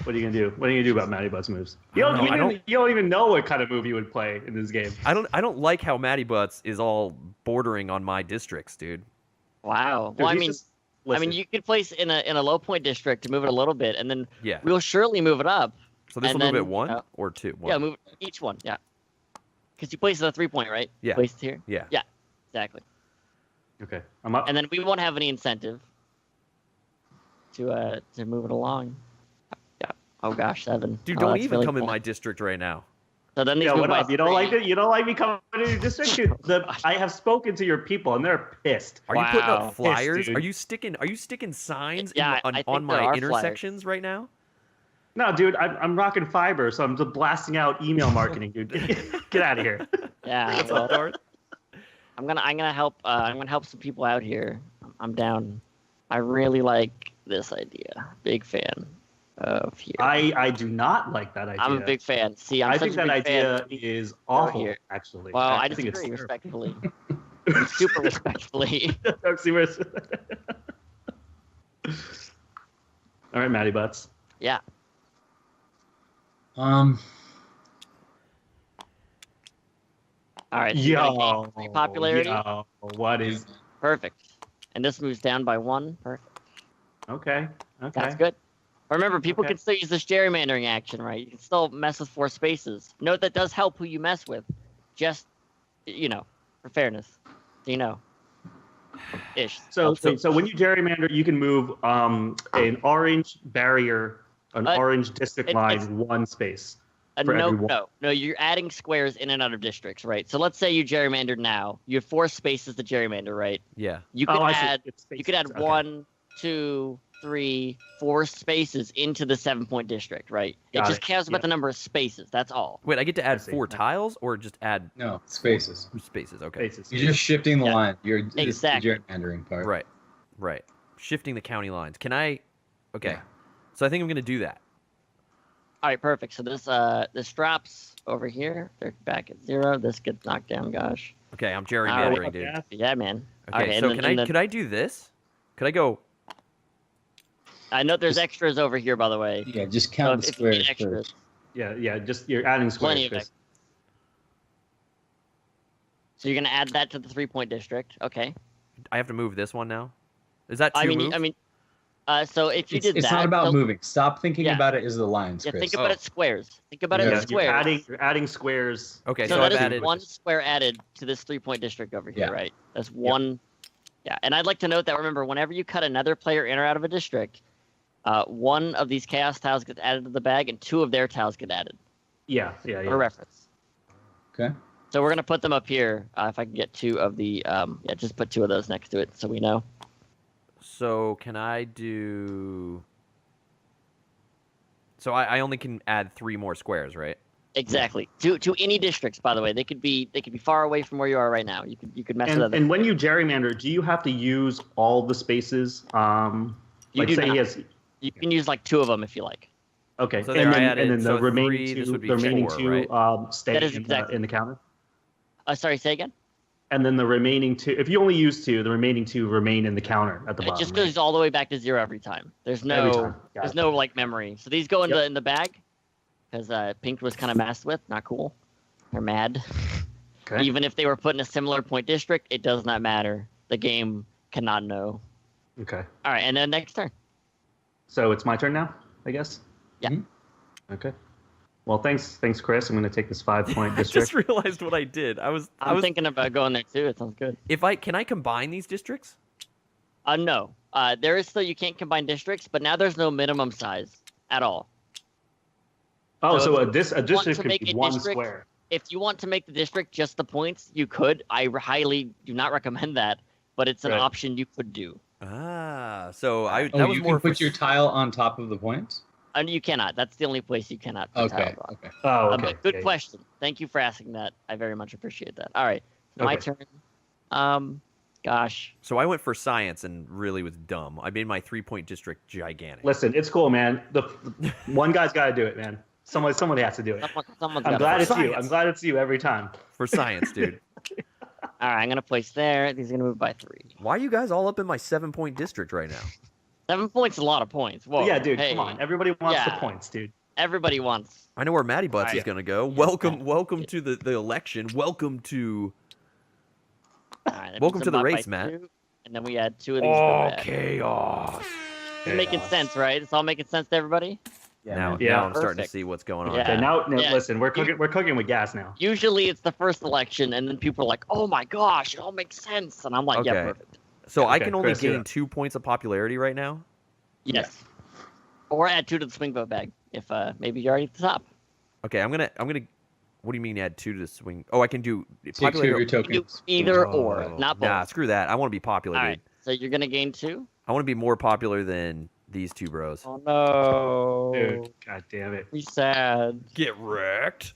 What are you gonna do? What are you gonna do about Matty Butts moves? You I don't know, you don't even know what kind of move you would play in this game. I don't like how Matty Butts is all bordering on my districts, dude. Wow. Dude, Well, I he's mean, just- listen, you could place in a low point district to move it a little bit, and then Yeah. we'll surely move it up. So this will and move then, at 1 or 2? Yeah, move each one. Yeah. Because you place it at a 3-point, right? Yeah. Place it here. Yeah. Yeah. Exactly. Okay, I'm up. And then we won't have any incentive to move it along. Yeah. Oh gosh, 7. Dude, Oh, don't that's even really come in cool. my district right now. So then these Yeah, move what by up? You don't 3. like it? You don't like me coming to your district? Dude, gosh. I have spoken to your people, and they're pissed. Are you putting Wow. up flyers? dude. Are you sticking signs Yeah, I think on there my are intersections right now? No, dude, I'm rocking fiber, so I'm just blasting out email marketing, dude. Get out of here. Yeah. What's well, up, Darth? I'm gonna help. I'm gonna help some people out here. I'm down. I really like this idea. Big fan of here. I do not like that idea. I'm a big fan. See, I'm I such think a that big idea fan. is awful, here. actually. Well, I think disagree it's respectfully. Super respectfully. All right, Matty Butts. Yeah. Um, All right. So you're gonna gain 3 popularity. Yo, what is? Perfect. And this moves down by 1. Perfect. Okay. That's good. Remember, people Okay. can still use this gerrymandering action, right? You can still mess with 4 spaces. Note that does help who you mess with. Just, for fairness. So you know. Ish. So when you gerrymander, you can move an orange barrier, an orange district line, it's- 1 space. No, for everyone. no, you're adding squares in and out of districts, right? So let's say you gerrymandered now. You have 4 spaces to gerrymander, right? Yeah. You could I see. add It's you could add spaces. Okay. 1, 2, 3, 4 spaces into the 7-point district, right? It Got just it. cares about Yep. the number of spaces. That's all. Wait, I get to add see. 4 tiles or just add no, spaces. spaces? Okay. Spaces. You're just shifting the Yeah. line. It's the Exactly. gerrymandering part. Right. Right. Shifting the county lines. Can I? Okay. Yeah. So I think I'm gonna do that. All right, perfect. So this drops over here. They're back at 0. This gets knocked down. Gosh. Okay, I'm gerrymandering, dude. Yeah. Yeah, man. Okay, so could I do this? Could I go? I know there's Just- extras over here, by the way. Yeah, just So count the if you need squares extras, first. Yeah. Just you're adding squares. plenty of Chris. extras. So you're gonna add that to the 3-point district. Okay. I have to move this one now. Is that 2 I mean, moves? so if you did It's that, not about so- moving. Stop thinking Yeah. about it as the lines, Yeah, Chris. think about it squares. Think about it Yeah, as You're squares. adding squares. Okay, So so that I've is added. 1 square added to this 3-point district over here, Yeah. right? That's 1. Yeah, and I'd like to note that, remember, whenever you cut another player in or out of a district, 1 of these chaos tiles gets added to the bag, and 2 of their tiles get added Yeah. for reference. Okay. So we're gonna put them up here. If I can get 2 of the, just put 2 of those next to it, so we know. So can I do? So I only can add 3 more squares, right? Exactly. To any districts, by the way, they could be far away from where you are right now. You could mess with other. And when you gerrymander, do you have to use all the spaces? You Like do say not. he has. You can use like 2 of them if you like. Okay. So there I added- and then so the remaining 3, this 2, would be the remaining 4, 2 stay That is in, exactly- in the counter. Sorry, say again. And then the remaining 2, if you only use 2, the remaining 2 remain in the counter at the It bottom. just right? goes all the way back to 0 every time. There's Every no time. Got there's it. no like memory. So these go in Yep. the bag because Pink was kind of messed with. Not cool. They're mad. Okay. Even if they were put in a similar point district, it does not matter. The game cannot know. Okay. All right, and then next turn. So it's my turn now, I guess. Yeah. Okay. Well, thanks, Chris. I'm going to take this 5-point I district. just realized what I did. I was thinking about going there too. It sounds good. Can I combine these districts? No. There is still you can't combine districts, but now there's no minimum size at all. Oh, so a if you want district to could make be a one district- square. If you want to make the district just the points, you could. I highly do not recommend that, but it's an Right. option you could do. So that Oh, was you more can put your tile on top of the points? And you cannot. That's the only place you cannot put Okay. tiles on. Okay. Oh, okay. But good Yeah, question. Thank you for asking that. I very much appreciate that. All right, my Okay. turn. Gosh. So I went for science and really was dumb. I made my 3-point district gigantic. Listen, it's cool, man. The one guy's got to do it, man. Somebody has to do it. Someone's I'm got glad to it's you. Science. I'm glad it's you every time. For science, dude. All right, I'm gonna place there. These are gonna move by 3. Why are you guys all up in my 7-point district right now? 7 points is a lot of points. Whoa. Yeah, dude, hey, come on. Everybody wants yeah. the points, dude. Everybody wants. I know where Matty Butts is Alright. going to go. Welcome to the election. Welcome to... All right, that Welcome puts to them the up by race, Matt. 2, and then we add 2 of these. to that. chaos. It's making sense, right? It's all making sense to everybody. Now Yeah. I'm starting to Perfect. see what's going on. Yeah. Okay, now Yeah. listen, we're cooking with gas now. Usually it's the first election, and then people are like, "Oh my gosh, it all makes sense," and I'm like, "Yeah, Okay. perfect." So I Okay, can only Chris, you're gain up. 2 points of popularity right now? Yes. Or add 2 to the swing vote bag if maybe you're already at the top. Okay, I'm gonna. What do you mean add 2 to the swing? Oh, I can do Take 2 of your You do tokens. either Oh, or, not both. Nah, screw that. I want to be popular, All dude. right, so you're gonna gain 2. I want to be more popular than these 2 bros. Oh no, Dude, god damn it. be sad. Get wrecked.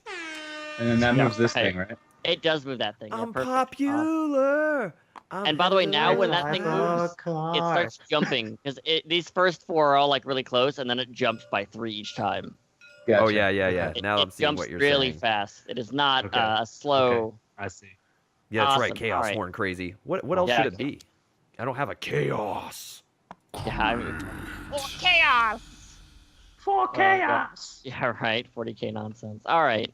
And then that Yeah, moves this hey. thing, right? It does move that thing. Yeah, I'm perfect. popular. And by the way, now when that thing moves, it car. starts jumping because these first 4 are all like really close, and then it jumps by 3 each time. Gotcha. Oh yeah. It, Now it I'm seeing jumps what you're really saying. fast. It is not Okay. a slow. I see. Yeah, that's right. Awesome. Chaos Alright. horn crazy. What else Yeah. should it be? I don't have a chaos. Yeah, I mean, chaos. For chaos. Yeah, right. 40k nonsense. All right.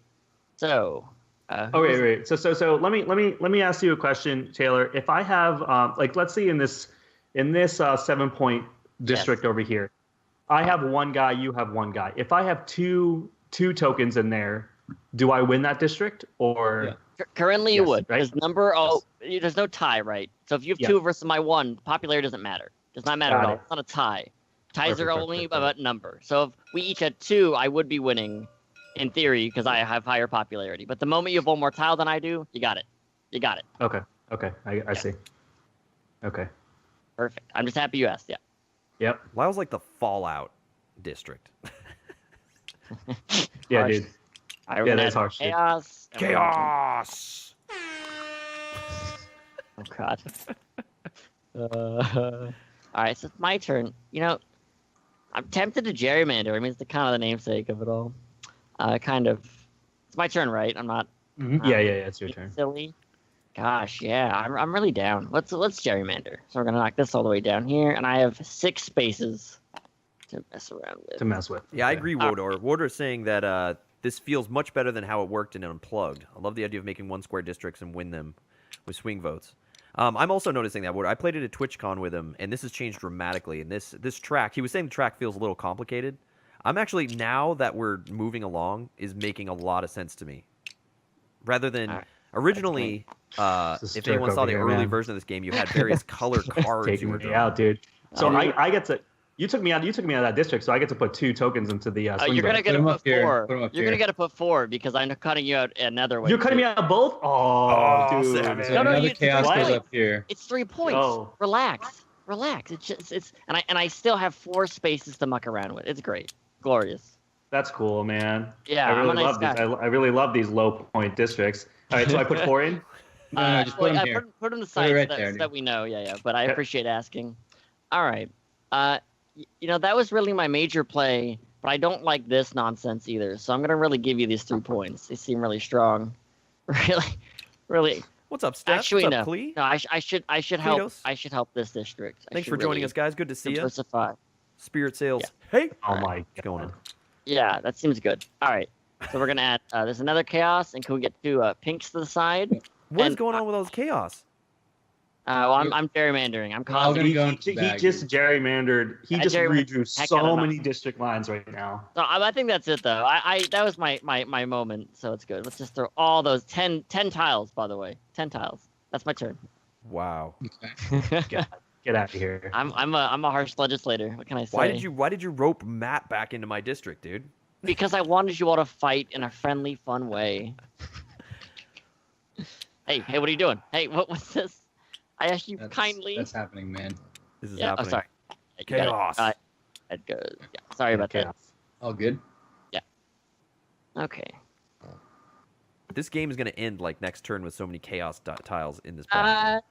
So. Oh wait. So let me ask you a question, Taylor. If I have like let's see in this 7-point district over here, I have one guy, you have one guy. If I have two tokens in there, do I win that district or? Yeah. Currently, you Yes, would. right? Because number. There's no tie, right? So if you have Yeah. 2 versus my 1, popularity doesn't matter. Does not matter Got at all. it. It's not a tie. Ties are Perfect, only perfect. about number. So if we each had 2, I would be winning, in theory, because I have higher popularity. But the moment you have 1 more tile than I do, you got it. You got it. Okay. I see. Okay. Perfect. I'm just happy you asked. Yeah. Yep. Lyle's like the Fallout district. Yeah, Harsh. dude. All right, Yeah, we're gonna that's add harsh, dude. chaos. and we're gonna- Chaos. Oh God. All right, so it's my turn. You know, I'm tempted to gerrymander. I mean, it's the kind of the namesake of it all. Kind of. It's my turn, right? I'm not. Yeah, it's your being turn. Silly. Gosh, yeah, I'm really down. Let's gerrymander. So we're gonna knock this all the way down here, and I have 6 spaces to mess around with. To mess with. Yeah, I Okay. agree, Wodor. Wodor's saying that this feels much better than how it worked in Unplugged. I love the idea of making 1 square districts and win them with swing votes. I'm also noticing that Wodor. I played it at TwitchCon with him, and this has changed dramatically. And this track, he was saying the track feels a little complicated. I'm actually, now that we're moving along, is making a lot of sense to me. Rather than Alright. originally, This is if anyone jerk saw over the here, early man. version of this game, you had various color cards you Taking were me drawing. out, dude. So Um, I get to. You took me out of that district, so I get to put 2 tokens into the swing You're gonna vote. get Put to 'em put up here, 4. put 'em up You're here. gonna get to put 4 because I'm cutting you out another way. You're cutting me out both? Oh, Oh, dude. savage. So No, another you- chaos what? goes up here. It's 3 points. Oh. Relax. It's and I still have 4 spaces to muck around with. It's great, glorious. That's cool, man. Yeah, I I'm a really nice love these. guy. I really love these low point districts. All right, so I put 4 in. No, just put them here. Put them to the Put it side right so, there, so dude. that we know. Yeah. But I Okay. appreciate asking. All right. You know, that was really my major play, but I don't like this nonsense either. So I'm gonna really give you these 3 points. They seem really strong. Really. What's up, Steph? Actually, What's no. up, Clee? No, I should help. Cletus? I should help this district. I Thanks should for joining really us, guys. Good to see you. diversify. Spirit Sales. Hey, Oh my what's going on? Yeah, that seems good. All right. So we're gonna add. There's another chaos, and can we get 2 pinks to the side? What is And going on with all this chaos? Well, I'm gerrymandering. I'm We're all causing. gonna go into He bag, just dude. gerrymandered. He I just gerrymandered redrew the heck out so of many mine. district lines right now. So I think that's it though. That was my moment. So it's good. Let's just throw all those 10 tiles. By the way, 10 tiles. That's my turn. Wow. Get out of here. I'm a harsh legislator. What can I say? Why did you rope Matt back into my district, dude? Because I wanted you all to fight in a friendly, fun way. Hey, what are you doing? Hey, what's this? I asked you kindly. That's happening, man. This is Yeah, happening. I'm sorry. Chaos. It goes. Yeah, sorry about that. All good. Okay. This game is gonna end like next turn with so many chaos tiles in this bag.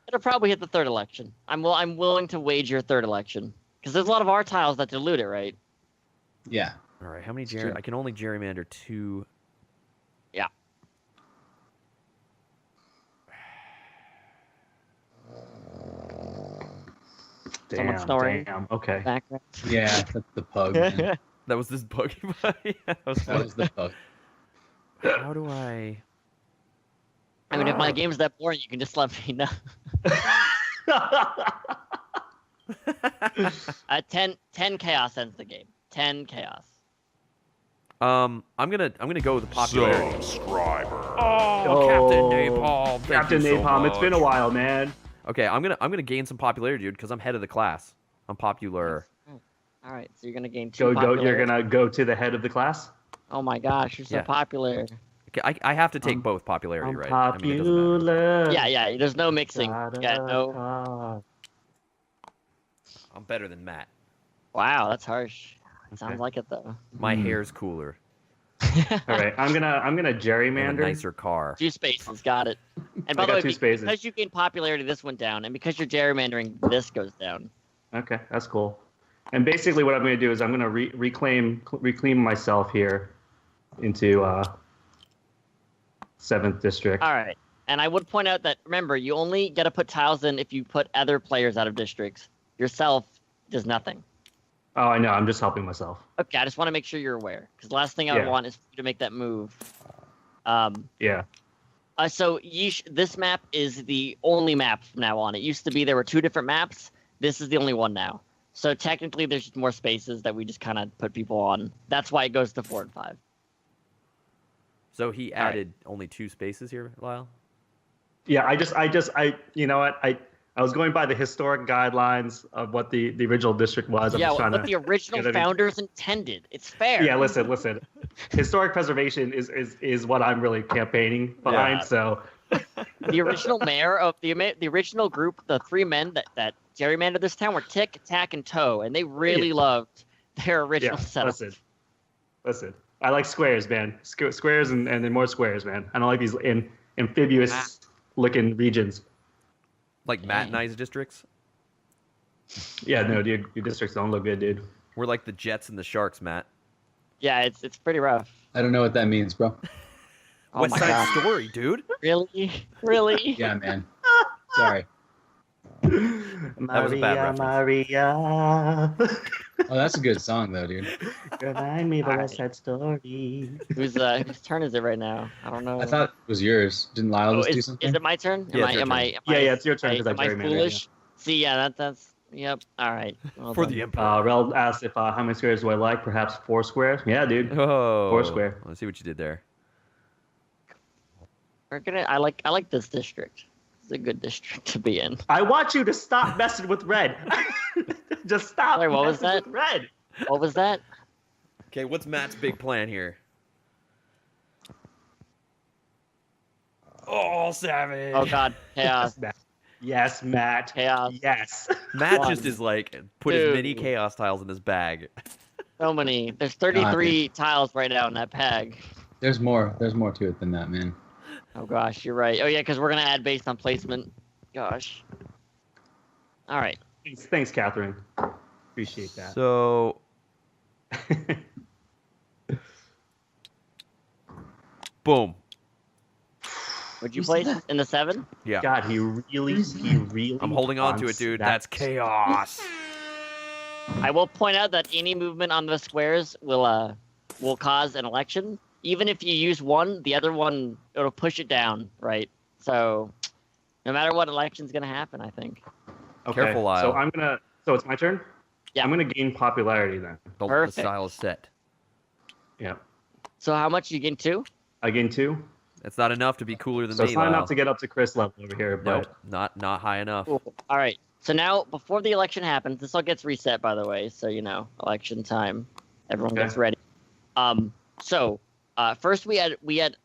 It'll probably hit the third election. I'm willing to wager third election because there's a lot of our tiles that dilute it, right? Yeah. All right, how many true. I can only gerrymander 2. Yeah. Someone snoring. Damn. Okay. Background. Yeah, that's the pug. Man. That was this buggy buddy. That was That was the pug. How do I? I mean, if my game's that boring, you can just let me know. 10 chaos ends the game. 10 chaos. I'm gonna go with the popularity. Subscriber. Oh, Captain Napalm. Thank Captain you so Napalm, it's been a much. while, man. Okay, I'm gonna gain some popularity, dude, because I'm head of the class. I'm popular. All right, so you're gonna gain 2 Go. popularity. You're gonna go to the head of the class. Oh my gosh, you're so Yeah. popular. Okay, I have to take both popularity, I'm right? I mean, it doesn't matter. popular. Yeah. There's no mixing. Yeah, no. I'm better than Matt. Wow, that's harsh. Sounds Okay. like it though. My hair's cooler. All right, I'm gonna I have a gerrymander. nicer car. 2 spaces, got it. And by I the got way, 2 spaces. because you gain popularity, this went down, and because you're gerrymandering, this goes down. Okay, that's cool. And basically, what I'm gonna do is I'm gonna reclaim myself here into 7th district. All right. And I would point out that, remember, you only get to put tiles in if you put other players out of districts. Yourself does nothing. Oh, I know. I'm just helping myself. Okay, I just want to make sure you're aware. Because the last thing I would Yeah. want is for you to make that move. Yeah. So this map is the only map from now on. It used to be there were 2 different maps. This is the only one now. So technically, there's just more spaces that we just kind of put people on. That's why it goes to 4 and 5. So he added only 2 spaces here, Lyle? Yeah. I. You know what? I was going by the historic guidelines of what the original district was. I'm Yeah, just trying what to the original get every- founders intended. It's fair. Yeah. Listen. Historic preservation is what I'm really campaigning behind. Yeah. So. The original mayor of the original group, the 3 men that gerrymandered this town were Tick, Tack, and Toe, and they really loved their original Yeah. setup. Listen. I like squares, man. Squares and then more squares, man. I don't like these amphibious looking regions. Like Matt and I's districts? Yeah, no, dude, your districts don't look good, dude. We're like the Jets and the Sharks, Matt. Yeah, it's pretty rough. I don't know what that means, bro. Oh West my Side god. Story, dude. Really? Really? Yeah, man. Sorry. That was a bad reference. Maria. Oh, that's a good song, though, dude. Remind me of a Alright. West Side Story. Whose turn is it right now? I don't know. I thought it was yours. Didn't Lyle Oh, just do is something? it my turn? Yeah, it's your Am I? turn. Yeah, it's your turn because I Am I gerrymandered. foolish? See, yeah, that's. Yep. All right. Well For done. the Emperor. Rel asked if how many squares do I like? Perhaps 4 squares. Yeah, dude. Oh. 4 square. Let's see what you did there. We're gonna. I like this district. It's a good district to be in. I want you to stop messing with red. Just stop. Sorry, what was messing that? with red. What was that? Okay, what's Matt's big plan here? Oh, savage. Oh god, chaos, Yes, Matt. chaos. Yes. Matt One. just is like, put Dude. as many chaos tiles in his bag. So many. There's 33 tiles right now in that peg. There's more. There's more to it than that, man. Oh gosh, you're right. Oh yeah, because we're gonna add based on placement. Gosh. All right. Thanks, Catherine. Appreciate that. So, boom. Would you place in the 7? Yeah. God, he really. I'm holding on to it, wants dude. that- That's chaos. I will point out that any movement on the squares will cause an election. Even if you use one, the other one it'll push it down, right? So No matter what, election's gonna happen. I think. Okay. Careful, Lyle. So it's my turn. Yeah. I'm gonna gain popularity then. The Perfect. style is set. Yeah. So how much you gain 2? I gain 2. It's not enough to be cooler than So me, it's not Lyle. enough to get up to Chris level over here, Nope, but not high enough. Cool. All right. So now, before the election happens, this all gets reset, by the way. So election time, everyone Okay. gets ready. So first we had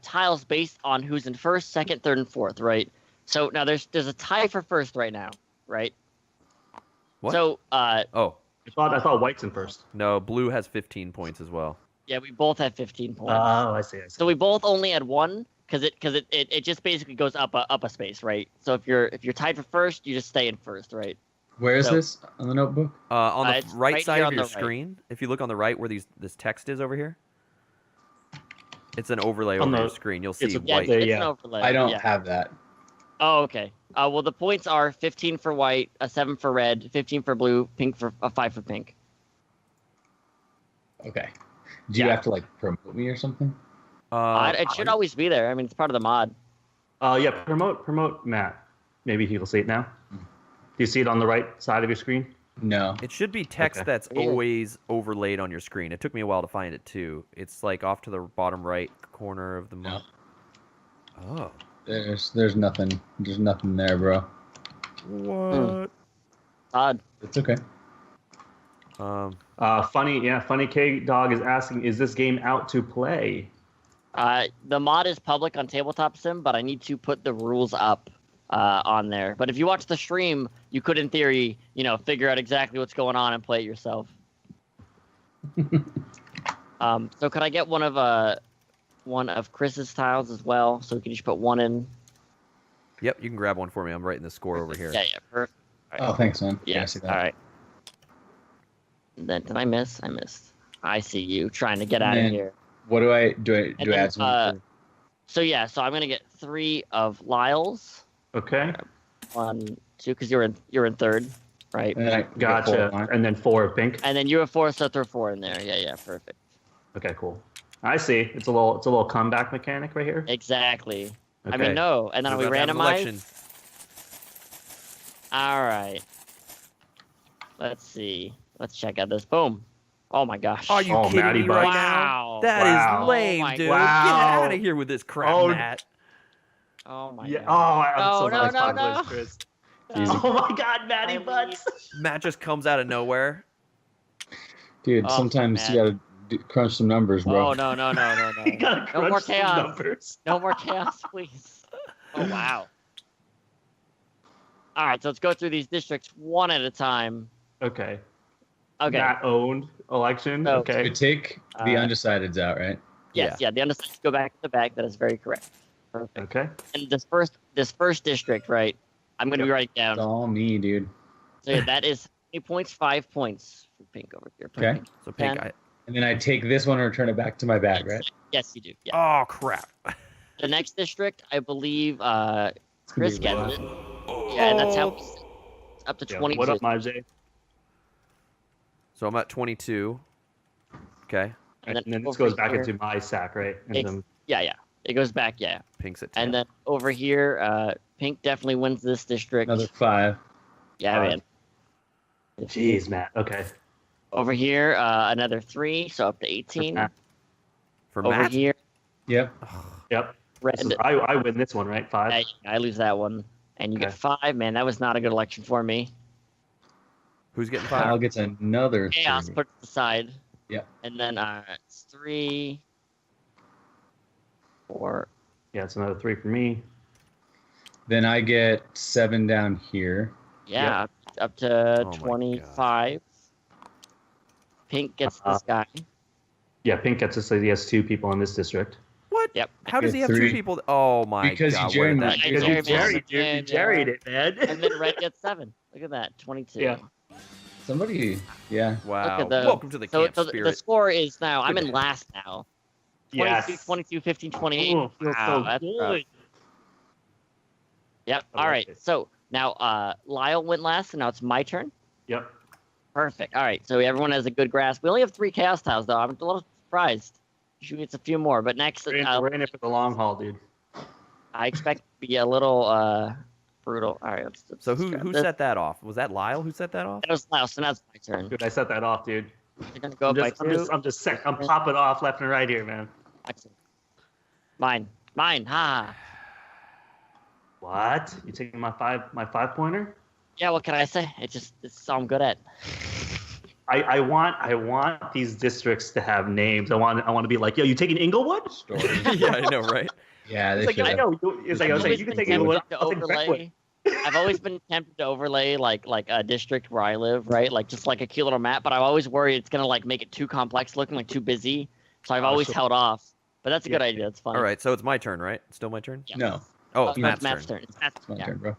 tiles based on who's in first, second, third, and fourth, right? So now there's a tie for first right now, right? What? So Oh, I thought white's in first. no, blue has 15 points as well. yeah, we both had 15 points. Oh, I see. So we both only had 1 because it just basically goes up a space, right? So if you're tied for first, you just stay in first, right? Where is So- this on the notebook? On the It's right right side here of on your the right. screen, if you look on the right where this text is over here, it's an overlay On over your the- screen. You'll it's see a- Yeah, white. There, it's yeah. an overlay. I don't yeah. have that. Oh, okay. Well, the points are 15 for white, 7 for red, 15 for blue, pink for 5 for pink. Okay. Do you Yeah. have to like promote me or something? It should always be there. I mean, it's part of the mod. Yeah, promote Matt. Maybe he'll see it now. Do you see it on the right side of your screen? No. It should be text Okay. that's Weird. always overlaid on your screen. It took me a while to find it too. It's like off to the bottom right corner of the No. Oh. There's nothing. There's nothing there, bro. What? Odd. It's okay. Funny K Dog is asking, is this game out to play? The mod is public on Tabletop Sim, but I need to put the rules up on there. But if you watch the stream, you could, in theory, figure out exactly what's going on and play it yourself. So could I get one of Chris's tiles as well? So we can just put 1 in. Yep, you can grab one for me. I'm writing the score over here. Yeah, perfect. All right. Oh, thanks, man. Yeah, I see that. all right. Then did I miss? I missed. I see you trying to get out of then- here. What do I do? I And then, add something? So I'm gonna get 3 of Lyle's. Okay, 1, 2, because you're in third, right? And then I get gotcha. 4 And then 4 of pink. And then you have 4, so throw 4 in there. Yeah, perfect. Okay, cool. I see. It's a little comeback mechanic right here. Exactly. I Okay. mean, no. And then We're we about to have an randomize. election. All right. Let's see. Let's check out this. Boom. Oh my gosh. Are you Oh, kidding Matty me Butt. right Wow. now? That is Wow. lame, Oh my dude. God. Get out Wow. of here with this crap, Oh, Matt. Oh my Yeah. god. Oh, I'm so No, nice, no, no. Chris. Easy. Oh my God, Matty I Butts. Matt just comes out of nowhere. Dude, Oh, sometimes man. you gotta crunch some numbers, bro. Oh no. You gotta No more crunch some chaos. numbers. No more chaos, please. Oh wow. All right, so let's go through these districts one at a time. Okay. Okay. Matt owned election. So- Okay. You take the Uh, undecideds out, right? Yes, yeah. The undersides go back to the back. That is very correct. Perfect. Okay. And this first district, right? I'm going to be writing It's down. all me, dude. So yeah, that is 8 points, 5 points for pink over here. Okay. Pink. So pink. Ten. And then I take this one and return it back to my bag, right? Yes, you do. Yeah. Oh crap. The next district, I believe, Chris It's gonna gets be it. rough. Yeah, and that's how it's up to Yeah. 22. What up, Majay? So I'm at 22. Okay. And then this over goes back here- into my sack, right? And Ex- then- Yeah. It goes back, yeah. Pink's at 10. And then over here, pink definitely wins this district. Another 5. Yeah, man. Jeez, Matt. Okay. Over here, another 3, so up to 18. Matt. For Over Matt. here, Yep. Yep. red. This is, I win this one, right? 5. I lose that one. And you get Okay. 5. Man, that was not a good election for me. Who's getting Kyle 5? gets another Chaos 3. put it aside. Yep. And then it's 3, 4. Yeah, it's another 3 for me. Then I get 7 down here. Yeah, up to Oh my 25. Pink gets this guy. Yeah, pink gets us. He has 2 people in this district. What? Yep. How does he have 2 3. people? Oh my Because you god. Where did that gerrymandered. Because Yeah, you gerrymandered. jerried it, man. And then red gets 7. Look at that, 22. Yeah. Somebody, yeah. Wow. Look at the- Welcome to the camp So the spirit. score is now, I'm in last now. 22, Yes. 22, 15, 28. Ooh, feels Wow, so that's rough. good. Yep. I All like right. it. So now Lyle went last, and now it's my turn. Yep. Perfect. All right. So everyone has a good grasp. We only have 3 chaos tiles, though. I'm a little surprised. Usually it's a few more, but next, We're in it for the long haul, dude. I expect to be a little brutal. All right, let's So who set that off? Was that Lyle who set that off? That was Lyle, so now it's my turn. Dude, I set that off, dude. You're gonna go up by 2. I'm popping off left and right here, man. Mine. Ha. What? You taking my 5-pointer? Yeah, what can I say? It's all I'm good at. I want these districts to have names. I want to be like, yo, you taking Inglewood? Yeah, I know, right? Yeah, they It's like, should. I know. It's like, I was like, you can take Inglewood. I'll take Brentwood. I've always been tempted to overlay like a district where I live, right? Like just like a cute little map, but I always worry it's gonna like make it too complex looking, like too busy. So I've always held off. But that's a good idea. It's fun. All right, so it's my turn, right? It's still my turn? Yeah. No, Oh, it's Matt's Matt's turn. turn. It's Matt's my turn, bro.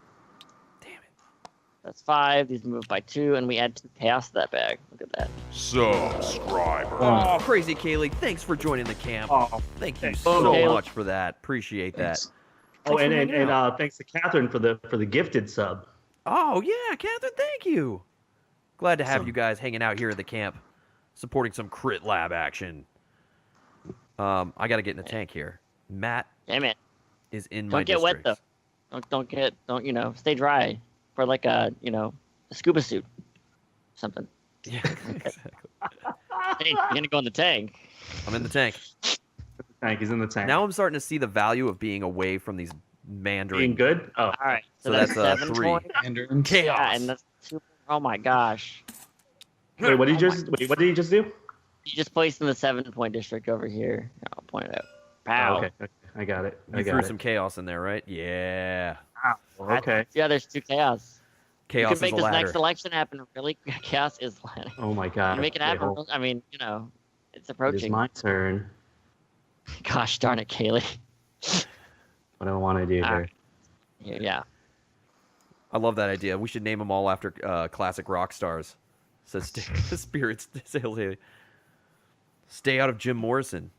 Damn it. That's 5. These move by 2, and we add 2 chaos to that bag. Look at that. Subscriber. Oh, Crazy Kaylee, thanks for joining the camp. Oh, Thank you thanks. so Kaylee. much for that. Appreciate that. Thanks. Oh, Thanks for hanging and out. thanks to Catherine for the gifted sub. Oh, yeah, Catherine, thank you. Glad to have Awesome. you guys hanging out here at the camp, supporting some Crit Lab action. I got to get in the tank here. Matt Damn it. is in my Don't get wet districts. though. Don't stay dry for like a scuba suit. Something. Yeah, exactly. Hey, you're gonna go in the tank. I'm in the tank. Tank, he's in the tank. Now I'm starting to see the value of being away from these Mandarin. being good. Oh, All right. So that's that's 7 3. points. Mandarin. Chaos. Yeah, and that's 2. Oh my gosh. wait, what did you just do? You just placed in the 7-point district over here. I'll point it out. Pow. Oh, okay, I got it. You threw some chaos in there, right? Yeah. Okay. Yeah, there's 2 chaos. Chaos You can is make a this ladder. next election happen really. Chaos is ladder. Oh my god. You make it Wait, happen. hold- I mean, it's It is approaching. my turn. Gosh darn it, Kaylee. What do I want to do Ah. here? Yeah. I love that idea. We should name them all after classic rock stars. Says Spirits Sales Haley. Stay out of Jim Morrison.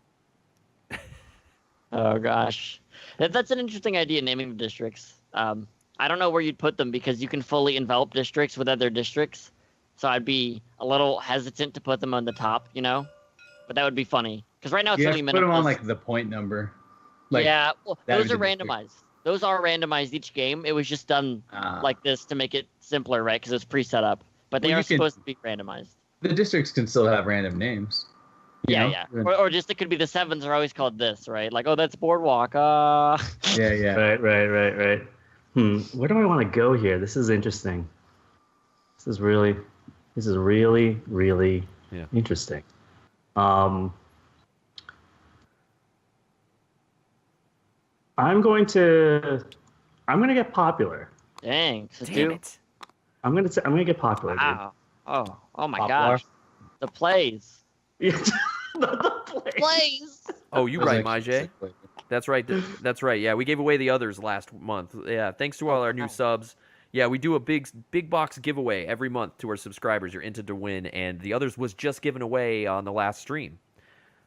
Oh gosh, that's an interesting idea, naming the districts. I don't know where you'd put them because you can fully envelop districts with other districts. So I'd be a little hesitant to put them on the top, but that would be funny because right now it's You have only to put them on minimalist. like the point number. Like, Yeah, well, that those are would be randomized. Those are randomized each game. It was just done like this to make it simpler, right? Because it's pre-set up. But they Well, are you can- supposed to be randomized. the districts can still have random names. you know? Yeah. Or just it could be the 7s are always called this, right? Like, oh, that's Boardwalk. Yeah, yeah. Right. Where do I want to go here? This is interesting. This is really Yeah. interesting. I'm going to get popular. Dang. So Damn two? it. I'm gonna get popular. Dude. Wow. Oh my Popular. gosh. The plays. the play. Plays. Oh, you Those right, actually Majay. sick flavor. That's right. That's right. Yeah, we gave away the others last month. Yeah, thanks to all our new subs. Yeah, we do a big box giveaway every month to our subscribers. You're entered to win, and the others was just given away on the last stream.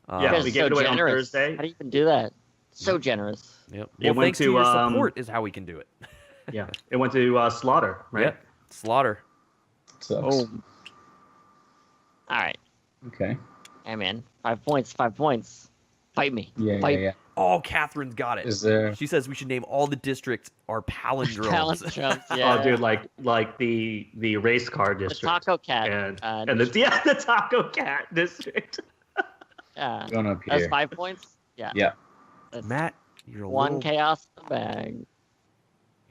Yeah, You guys we are gave it so away on generous. Thursday. How do you even do that? So generous. Yep. It Well, went thanks to to, your support is how we can do it. Yeah, it went to Slaughter, right? Yep. Slaughter. Sucks. Oh. All right. Okay. Hey man, 5 points. 5 points. Fight me. Yeah, Fight. yeah. Oh, Catherine's got it. Is there? She says we should name all the districts our palindromes. Palindromes, yeah. Oh, dude, like the race car The district. Taco Cat. and the Taco Cat district. yeah. Going up That's here. 5 points. Yeah. Yeah. That's Matt, you're a one little... chaos in the bag.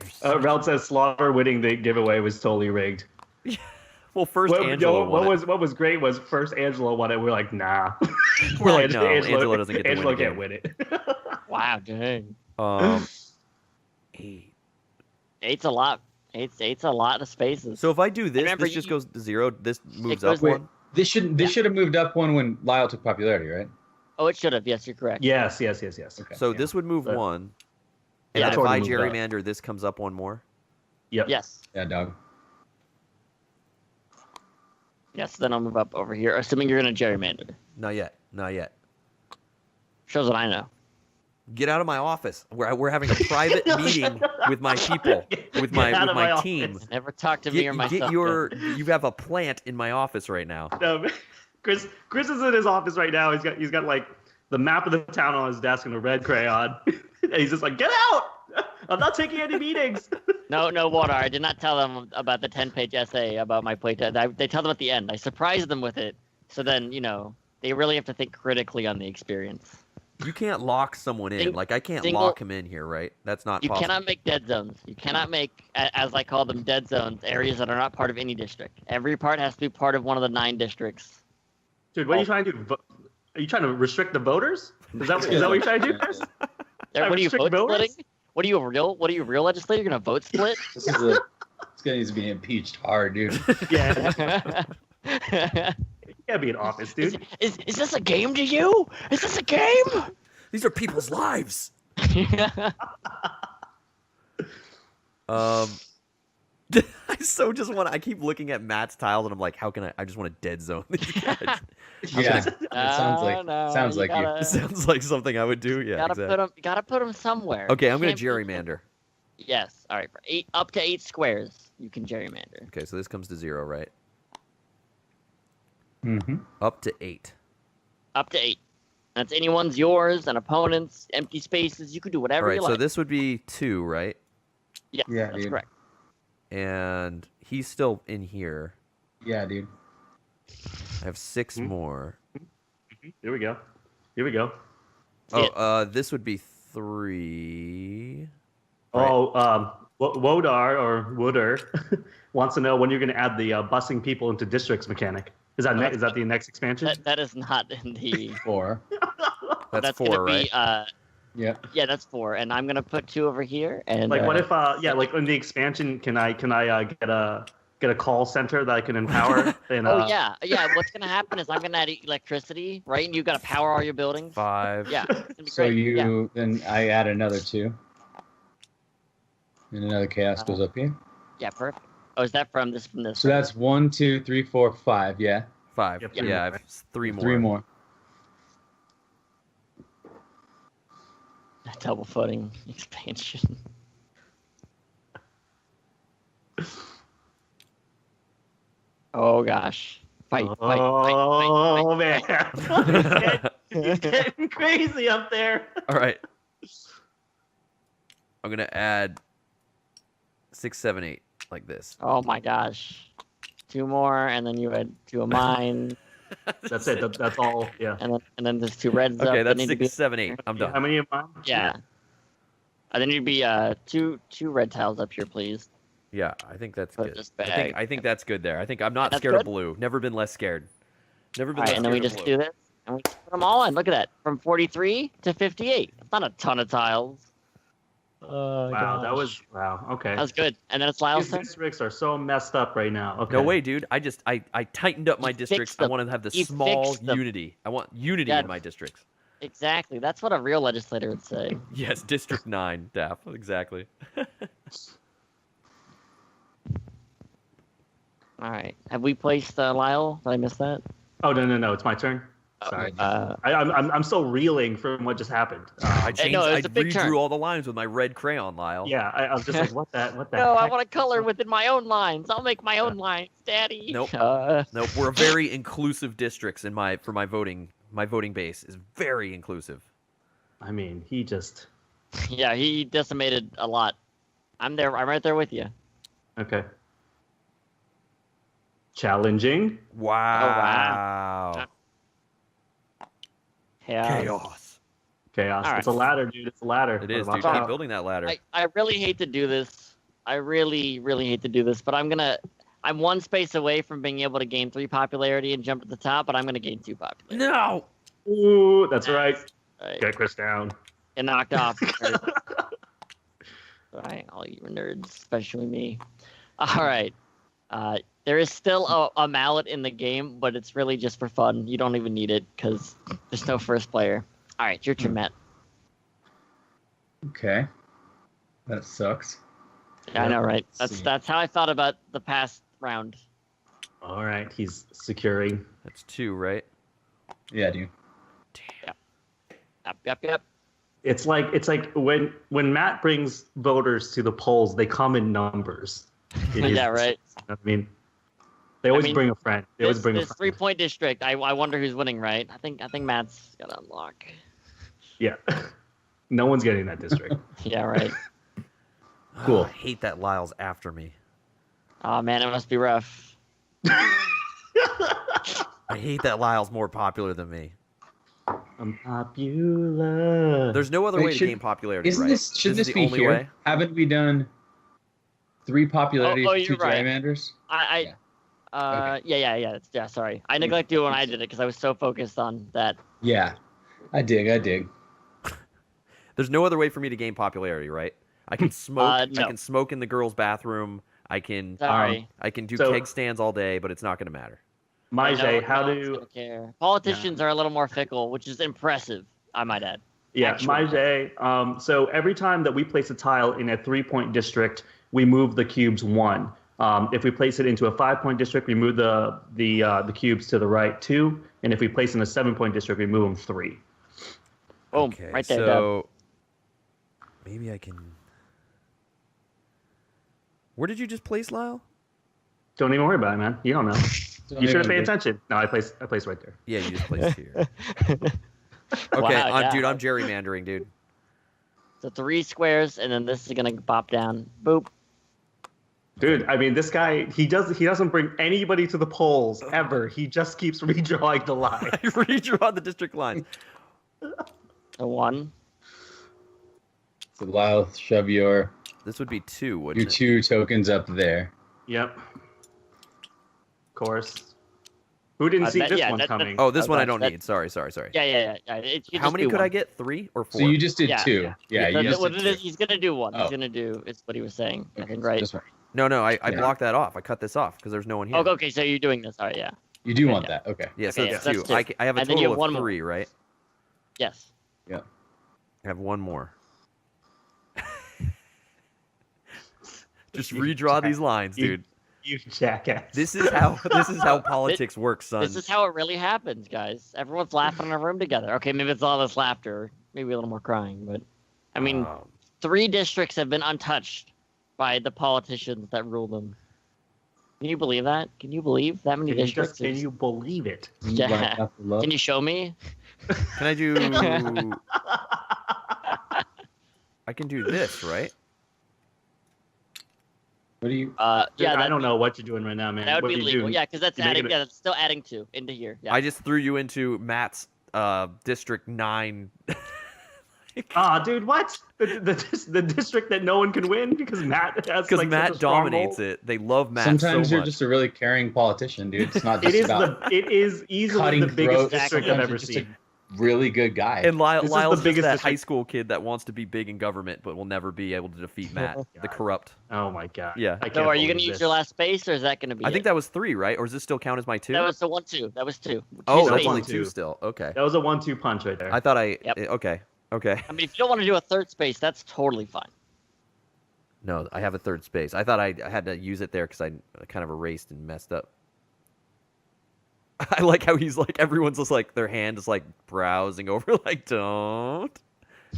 you're so- Rel says Slaughter winning the giveaway was totally rigged. Well, first Angela won it. what was great was first Angela won it. We're like, nah. We're like, no, Angela doesn't get to Angela win again. can't win it. Wow, dang. 8. Eight's a lot. Eight's a lot of spaces. So if I do this, Remember, this just goes to 0. This moves goes- up Wait, one. this should have moved up one when Lyle took popularity, right? Oh, it should have. Yes, you're correct. yes. Okay. So yeah. this would move But- 1. And Yeah, then it's if I already moved up. gerrymander, this comes up 1 more. Yep. Yes. Yeah, dog. Yes. Then I'll move up over here, assuming you're gonna gerrymander. Not yet. Not yet. Shows what I know. Get out of my office. We're having a private meeting with my people, with Get out of my my team. office. Never talk to me or myself. You have a plant in my office right now. No, Chris is in his office right now. He's got like the map of the town on his desk in a red crayon, and he's just like, "Get out! I'm not taking any meetings. No, water. I did not tell them about the 10-page essay about my playtest. They tell them at the end. I surprised them with it. So then, they really have to think critically on the experience. You can't lock someone in. Like, I can't lock him in here, right? That's not possible. You cannot make dead zones. You cannot make, as I call them, dead zones, areas that are not part of any district. Every part has to be part of one of the 9 districts. Dude, what are you trying to do? Are you trying to restrict the voters? Is that what you're trying to do, Chris? What are you, vote splitting? What are you, a real legislator? You're going to vote split? This guy needs to be impeached hard, dude. Yeah. You can't be in office, dude. Is this a game to you? Is this a game? These are people's lives. I keep looking at Matt's tiles and I'm like, how can I just want to dead zone these guys. Yeah, it sounds like you. It sounds like something I would do. Yeah, you gotta put them somewhere. Okay, I'm gonna gerrymander. Yes. All right. For up to 8 squares, you can gerrymander. Okay, so this comes to 0, right? Mm-hmm. Up to 8. Up to 8. That's anyone's, yours, and opponents, empty spaces. You could do whatever you like. So this would be 2, right? Yes, Yeah, that's dude. correct. And he's still in here. Yeah, dude. I have 6 more. Here we go. Here we go. This would be 3. Oh, Wodar or Wooder wants to know when you're going to add the busing people into districts mechanic. Is that the next expansion? That is not in the 4. That's 4, gonna right? Be, yeah, that's 4, and I'm gonna put 2 over here. And like, what if like in the expansion, can I get a call center that I can empower? And, yeah. What's gonna happen is I'm gonna add electricity, right? And you've got to power all your buildings. 5. Yeah. It's gonna be So great. then I add another 2. And another chaos goes up here. Yeah, perfect. Oh, is that from this? So that's 1, 2, 3, 4, 5. Yeah. 5. Yep. Yeah, I have 3 more. 3 more. Double footing expansion. Oh gosh. Fight. Oh man, it's getting crazy up there. All right. I'm gonna add 6, 7, 8 like this. Oh my gosh. 2 more, and then you had 2 of mine. That's it. That's all. Yeah. And then there's 2 reds. Okay, up that's that need to 6, 7, 8. I'm done. How many of mine? Yeah. And then you'd be 2 red tiles up here, please. Yeah, I think that's Put good. this back. I think that's good there. I think I'm not That's scared of good? blue. Never been less scared. Never been All right, less and then we scared just of do blue. this, and we put them all in. Look at that, from 43 to 58. That's not a ton of tiles. Wow, that was okay. That was good. And then it's Lyle's These turn. districts are so messed up right now. Okay. No way, dude. I tightened up my You districts. fixed I them. want to have the You small fixed them. unity. I want unity Yeah. in my districts. Exactly. That's what a real legislator would say. Yes, District 9, Daff. Exactly. All right. Have we placed Lyle? Did I miss that? Oh no, it's my turn. Sorry. I'm still reeling from what just happened. I changed. no, it I was a big redrew turn. all the lines with my red crayon, Lyle. Yeah, I was just like, what the No, I heck? want to color within my own lines. I'll make my own lines, Daddy. Nope. Uh, Nope. We're very inclusive districts for my voting. My voting base is very inclusive. I mean, he just. yeah, he decimated a lot. I'm there. I'm right there with you. Okay. Challenging. Wow. Yeah. Chaos. Chaos. All It's a right. ladder, dude. It's a ladder. It is, Watch dude. Keep out. building that ladder. I really hate to do this. I really, really hate to do this, but I'm 1 space away from being able to gain 3 popularity and jump to the top, but I'm gonna gain 2 popularity. No. Ooh, that's right. Right. Get Chris down. Get knocked off. Right, all you nerds, especially me. All right. There is still a mallet in the game, but it's really just for fun. You don't even need it because there's no first player. All right, your turn, Matt. Okay. That sucks. Yeah, I know, right? see. That's how I thought about the past round. All right, he's securing. That's 2, right? Yeah, dude. Yep. It's like when Matt brings voters to the polls, they come in numbers. Yeah, right. You know what I mean, they always bring a friend. They always bring a This friend. 3-point district. I wonder who's winning, right? I think Matt's got to unlock. Yeah. No one's getting that district. Yeah, right. Cool. I hate that Lyle's after me. Oh man, it must be rough. I hate that Lyle's more popular than me. I'm popular. There's no other Wait, way to gain popularity, Isn't right? this should This this is the be only here? way? Haven't we done 3 popularities Oh, for you're 2 right. gerrymanders? Yeah. Sorry, I neglected it when I did it because I was so focused on that. Yeah, I dig. There's no other way for me to gain popularity, right? I can smoke. No. I can smoke in the girls' bathroom. I can Sorry. I can do So- keg stands all day, but it's not going to matter. Maijay, how no one's do gonna care. Politicians are a little more fickle, which is impressive, I might add. Yeah, Actually. Maijay. So every time that we place a tile in a 3-point district, we move the cubes 1. If we place it into a 5-point district, we move the cubes to the right 2, and if we place in a 7-point district, we move them 3. Boom, Okay, right there, Deb. so maybe I can. Where did you just place Lyle? Don't even worry about it, man. You don't know. Don't You should have even paid do- attention. No, I placed right there. Yeah, you just placed here. Okay, Wow, yeah. dude, I'm gerrymandering, dude. So 3 squares, and then this is gonna pop down. Boop. Dude, I mean, this guy, he doesn't bring anybody to the polls ever. He just keeps redrawing the line. I redraw the district lines. So 1. So Lyle, shove your This would be 2, wouldn't it? 2 tokens up there. Yep. Of course. Who didn't see this yeah, one that- coming? Oh, this one I That- don't that- need. Sorry. Yeah. How many could I get? 3 or 4? So you just did Yeah. 2. Yeah, you just did 2. He's gonna do 1. Oh. He's gonna do. It's what he was saying. I Okay, think, so right? this one. No, I Yeah. blocked that off. I cut this off because there's no one here. Oh, okay. So you're doing this. All right. Yeah. You do Okay, want yeah. that. Okay. Yeah, so Okay, it's yeah, 2. that's 2. I have a And then you total have one of more. 3, right? Yes. Yeah. I have one more. Just redraw these lines, dude. You jackass. This is how politics works, son. This is how it really happens, guys. Everyone's laughing in a room together. Okay, maybe it's all this laughter, maybe a little more crying, but I mean, 3 districts have been untouched by the politicians that rule them. Can you believe that? Can you believe that many districts? Can you believe it? Yeah. Can you show me? Can I do? I can do this, right? What do you? Dude, Yeah, I don't know what you're doing right now, man. That would What be are you legal. doing? Yeah, because that's You're adding. making Yeah, that's still adding 2 into here. Yeah. I just threw you into Matt's District 9. Dude, what? The district that no one can win because Matt has Because like Matt such a strong dominates hold? it. They love Matt Sometimes so you're much. just a really caring politician, dude. It's not just about It is easily cutting the biggest throats. district Sometimes I've ever you're just seen. a really good guy. And This is the Lyle's just biggest that district- high school kid that wants to be big in government, but will never be able to defeat Matt, the corrupt. Oh my god. Yeah. I can't So are you believe gonna use this. your last space, or is that gonna be? I think that was 3, right? Or does this still count as my 2? that was the 1-2. That was 2. Oh, Two that's spaces. only 2. 2 still. Okay. That was a 1-2 punch right there. I thought I. Yep. Okay. Okay. I mean, if you don't want to do a 3rd space, that's totally fine. No, I have a 3rd space. I thought I had to use it there because I kind of erased and messed up. I like how he's like, everyone's just like, their hand is like browsing over, like, don't.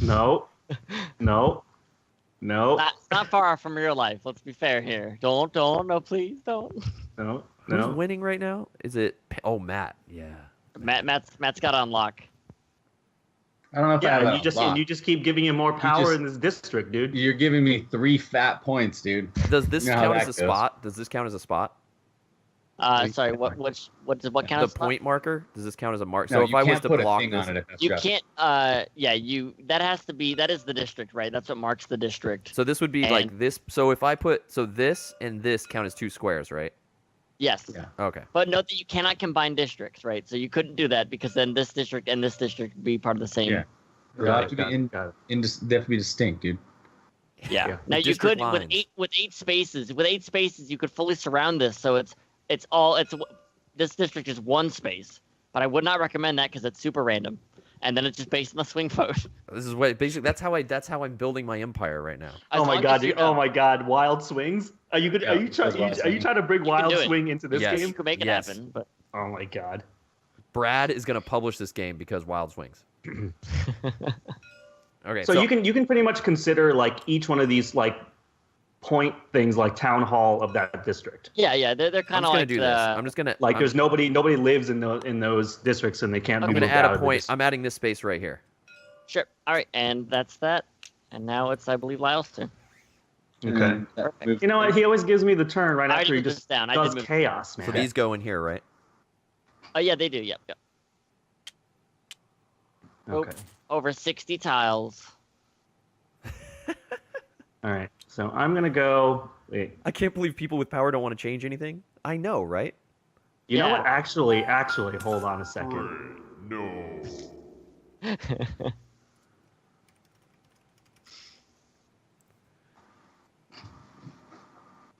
No. No. No. It's not far from real life. Let's be fair here. Don't. No, please don't. No. Who's No. winning right now? Is it? Oh, Matt. Yeah. Matt's got to unlock. I don't know if I have Yeah, that and unlocked. you just keep giving him more power just- in this district, dude. You're giving me 3 fat points, dude. Does this You know how count as that a goes. spot? Does this count as a spot? Sorry. What count The as? point marker? Does this count as a mark? No, So if you I was can't to put a block thing on this, it if that's You rough. can't. That has to be. That is the district, right? That's what marks the district. so this would be And- like this. So if I put, so this and this count as 2 squares, right? Yes. Yeah. Okay. But note that you cannot combine districts, right? So you couldn't do that because then this district and this district would be part of the same. Yeah. They Got have it, to got be it, got it. they have to be distinct, dude. Yeah. Yeah. Now With you district could with lines. eight spaces. With 8 spaces, you could fully surround this. So this district is 1 space. But I would not recommend that because it's super random, and then it's just based on the swing vote. This is what basically that's how I'm building my empire right now. As Oh my long god! as you know. Oh my god! Wild swings? Are you good? Yeah, are you that's wild are you swing. trying to bring can wild do it. swing into this Yes. You game? could make it Yes. happen, but Oh my god! Brad is going to publish this game because Wild Swings. Okay. So you can pretty much consider like each one of these like point things like town hall of that district. yeah, they're I'm kind just of going like to do this. I'm just going to Like there's nobody lives in those districts and they can't. I'm be going to moved add out a of the point. district. I'm adding this space right here. Sure. All right, and that's that. And now it's, I believe, Lyle's turn. Okay. Perfect. You know what? He always gives me the turn right I after he did just this down. I does did move- chaos, man. So these go in here, right? Oh yeah, they do. Yep. Okay. Over 60 tiles. All right. So I'm gonna go. Wait. I can't believe people with power don't want to change anything. I know, right? You know Yeah. what? Actually, hold on a second.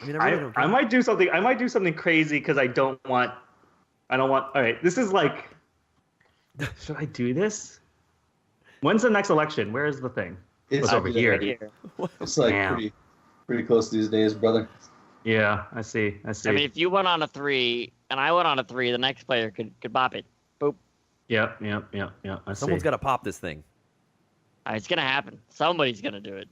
I mean, I really don't. I might do something. I might do something crazy because I don't want. All right. This is like. Should I do this? When's the next election? Where is the thing? It's over here. Right here. It's like Damn. pretty close these days, brother. Yeah, I see. I mean, if you went on a 3 and I went on a 3, the next player could bop it. Boop. Yep. I Someone's see. got to pop this thing. It's gonna happen. Somebody's gonna do it.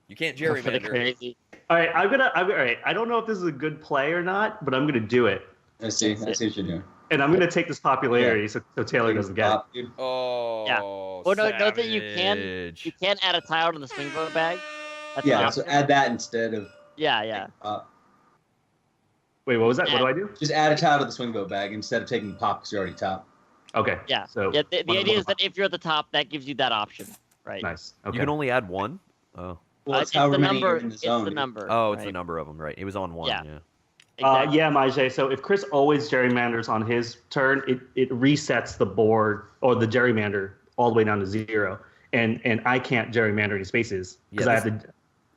You can't For the gerrymander. crazy. All right, all right. I don't know if this is a good play or not, but I'm gonna do it, I see what you're doing. and I'm gonna take this popularity so Taylor doesn't get it. Pop, dude. Oh, Yeah. Well, no, note that you can add a tile to the swing vote bag. That's an Yeah, so option. add that instead of Yeah. Wait, what was that? What do I do? just add a tile to the swing vote bag instead of taking pop because you're already top. Okay. Yeah. So Yeah, the one- idea one is that if you're at the top, that gives you that option, right? nice. Okay. You can only add one. Oh, Well, It's it's however the many number. you're in the It's zone. the dude. number. oh, it's right? the number of them, right? It was on one. Yeah. Yeah. Exactly. Yeah, Majay. So if Chris always gerrymanders on his turn, it resets the board or the gerrymander all the way down to 0, and I can't gerrymander any spaces because Yeah, I have to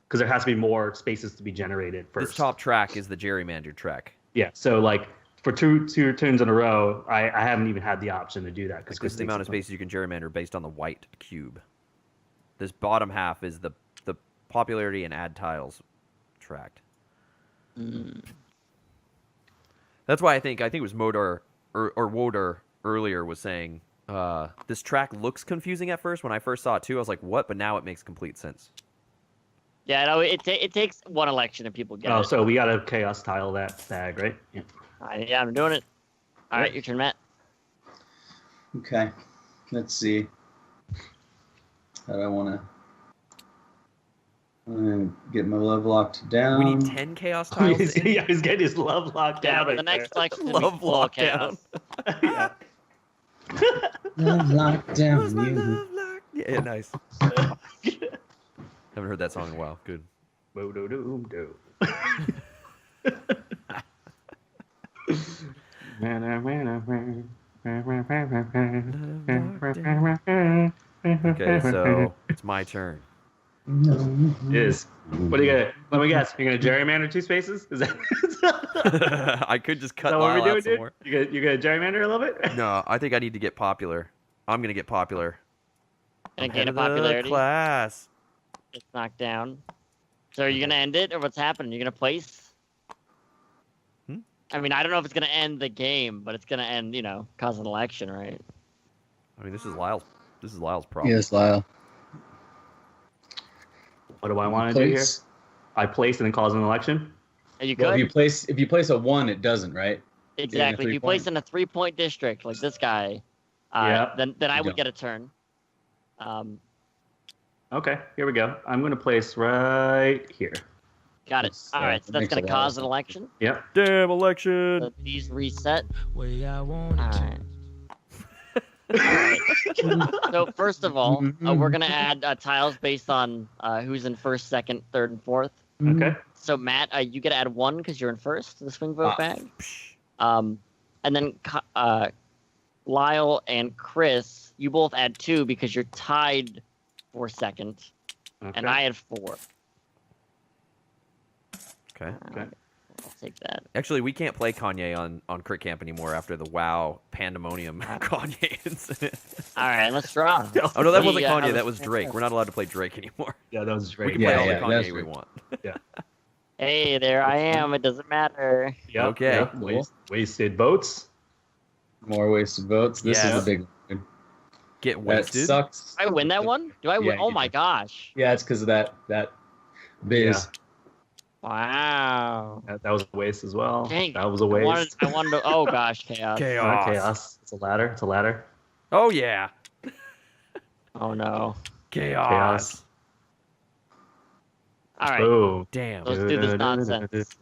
because there has to be more spaces to be generated first. This top track is the gerrymandered track. Yeah. So like for two turns in a row, I haven't even had the option to do that Because because the amount of spaces you can gerrymander based on the white cube. This bottom half is the popularity and add tiles tracked. That's why I think it was Modar or Wodar earlier was saying this track looks confusing at first. When I first saw it too, I was like, "What?" But now it makes complete sense. Yeah. No, it takes one election and people get Oh, it. so we got to chaos tile that bag, right? Yeah. Yeah, I'm doing it. All right, your turn, Matt. Okay. Let's see. How do I want to get my love locked down? We need 10 chaos tiles. Yeah, he's getting his love locked Yeah, down. but right the next there. election Love full of lockdown. chaos. Yeah. Love locked down. My you. love lock- Yeah, nice. Haven't heard that song in a while. Good. Bo-do-do-do. Okay, so it's my turn. Is what are you gonna? Let me guess. You're gonna gerrymander 2 spaces? Is that? I could just Is cut that what Lyle we're doing, out some dude? more. You're gonna gerrymander a little bit? No, I think I need to get popular. I'm gonna get popular. And I'm gain head a of the popularity. class. It's knocked down. So are you gonna end it, or what's happening? You're gonna place? I mean, I don't know if it's gonna end the game, but it's gonna end, cause an election, right? I mean, this is Lyle's problem. Yes, Lyle. What do I want to do here? Place. I place and then cause an election. Are you Well, good? if you place a 1, it doesn't, right? Exactly. If you 3-point. place in a 3-point district like this guy, Yeah. then I You would don't. get a turn. Okay, here we go. I'm gonna place right here. Got it. That's, All right, so that that's makes a gonna lot of cause an sense. election. Yep. Damn election. So these reset. All Alright. right. So first of all, we're gonna add tiles based on who's in first, second, third, and fourth. Okay. So Matt, you get to add 1 because you're in first to the swing vote Ah. bag. And then Lyle and Chris, you both add 2 because you're tied for second, Okay. and I had 4. Okay. Okay. I'll take that. Actually, we can't play Kanye on Crit Camp anymore after the WoW pandemonium Kanye incident. All right, let's draw. Oh no, that See, wasn't how Kanye. this That was plays Drake. out. We're not allowed to play Drake anymore. Yeah, that was We great. can play Yeah, all the yeah, Kanye that's we right. want. Hey, there I am. It doesn't matter. Yep, Okay. Yep. Wasted votes. More wasted votes. This Yeah. is a big one. Get That wasted. sucks. Do I win that one? Do I win? Yeah, Oh you my do. gosh! Yeah, it's because of that biz. Wow. That was a waste as well. Dang. That was a I waste. wanted to. Oh gosh, chaos. Chaos. Chaos. It's a ladder. It's a ladder. Oh yeah. Oh no. Chaos. Chaos. All right. Oh. Damn. Let's do this nonsense.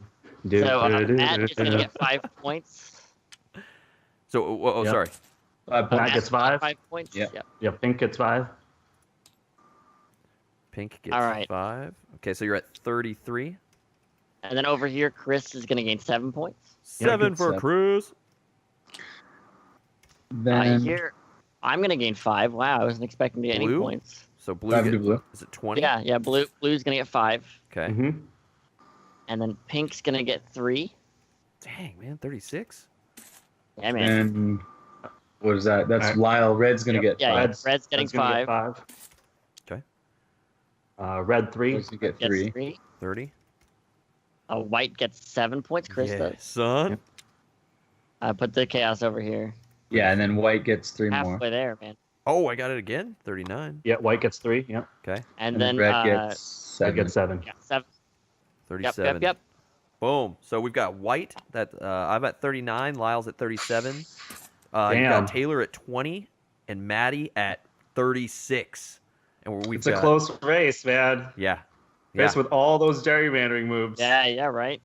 So Matt is going to get 5 points. So, Yep. sorry. 5 Matt points. gets 5. 5 points. Yep. Yeah, Pink gets 5. Pink gets All right. 5. Okay, so you're at 33. And then over here, Chris is going to gain 7 points. 7 good for seven. Cruz. Then Here, I'm going to gain 5. Wow, I wasn't expecting to get any Blue? points. So blue, 5 get, to blue. is it 20? Yeah, Blue's going to get 5. Okay. Mm-hmm. And then Pink's going to get 3. Dang, man, 36? Yeah, man. And what is that? That's Alright. Lyle. Red's gonna get Yeah, 5. Red's getting Red's gonna get 5. 5. Okay. Red 3. Blue's gonna get Gets 3. 3. 30? White gets 7 points. Chris yeah, does. son. Put the chaos over here. Yeah, and then white gets 3 more. Halfway there, man. Oh, I got it again. 39. Yeah, white gets 3. Yep. Okay. And And then red gets Red 7. gets 7. yeah, 7. 37. Yep. Boom. So we've got white. That I'm at 39. Lyle's at 37. You've Damn. got Taylor at 20 and Maddie at 36. And we've It's a got, close race, man. Yeah. Race with all those gerrymandering moves. Yeah, right.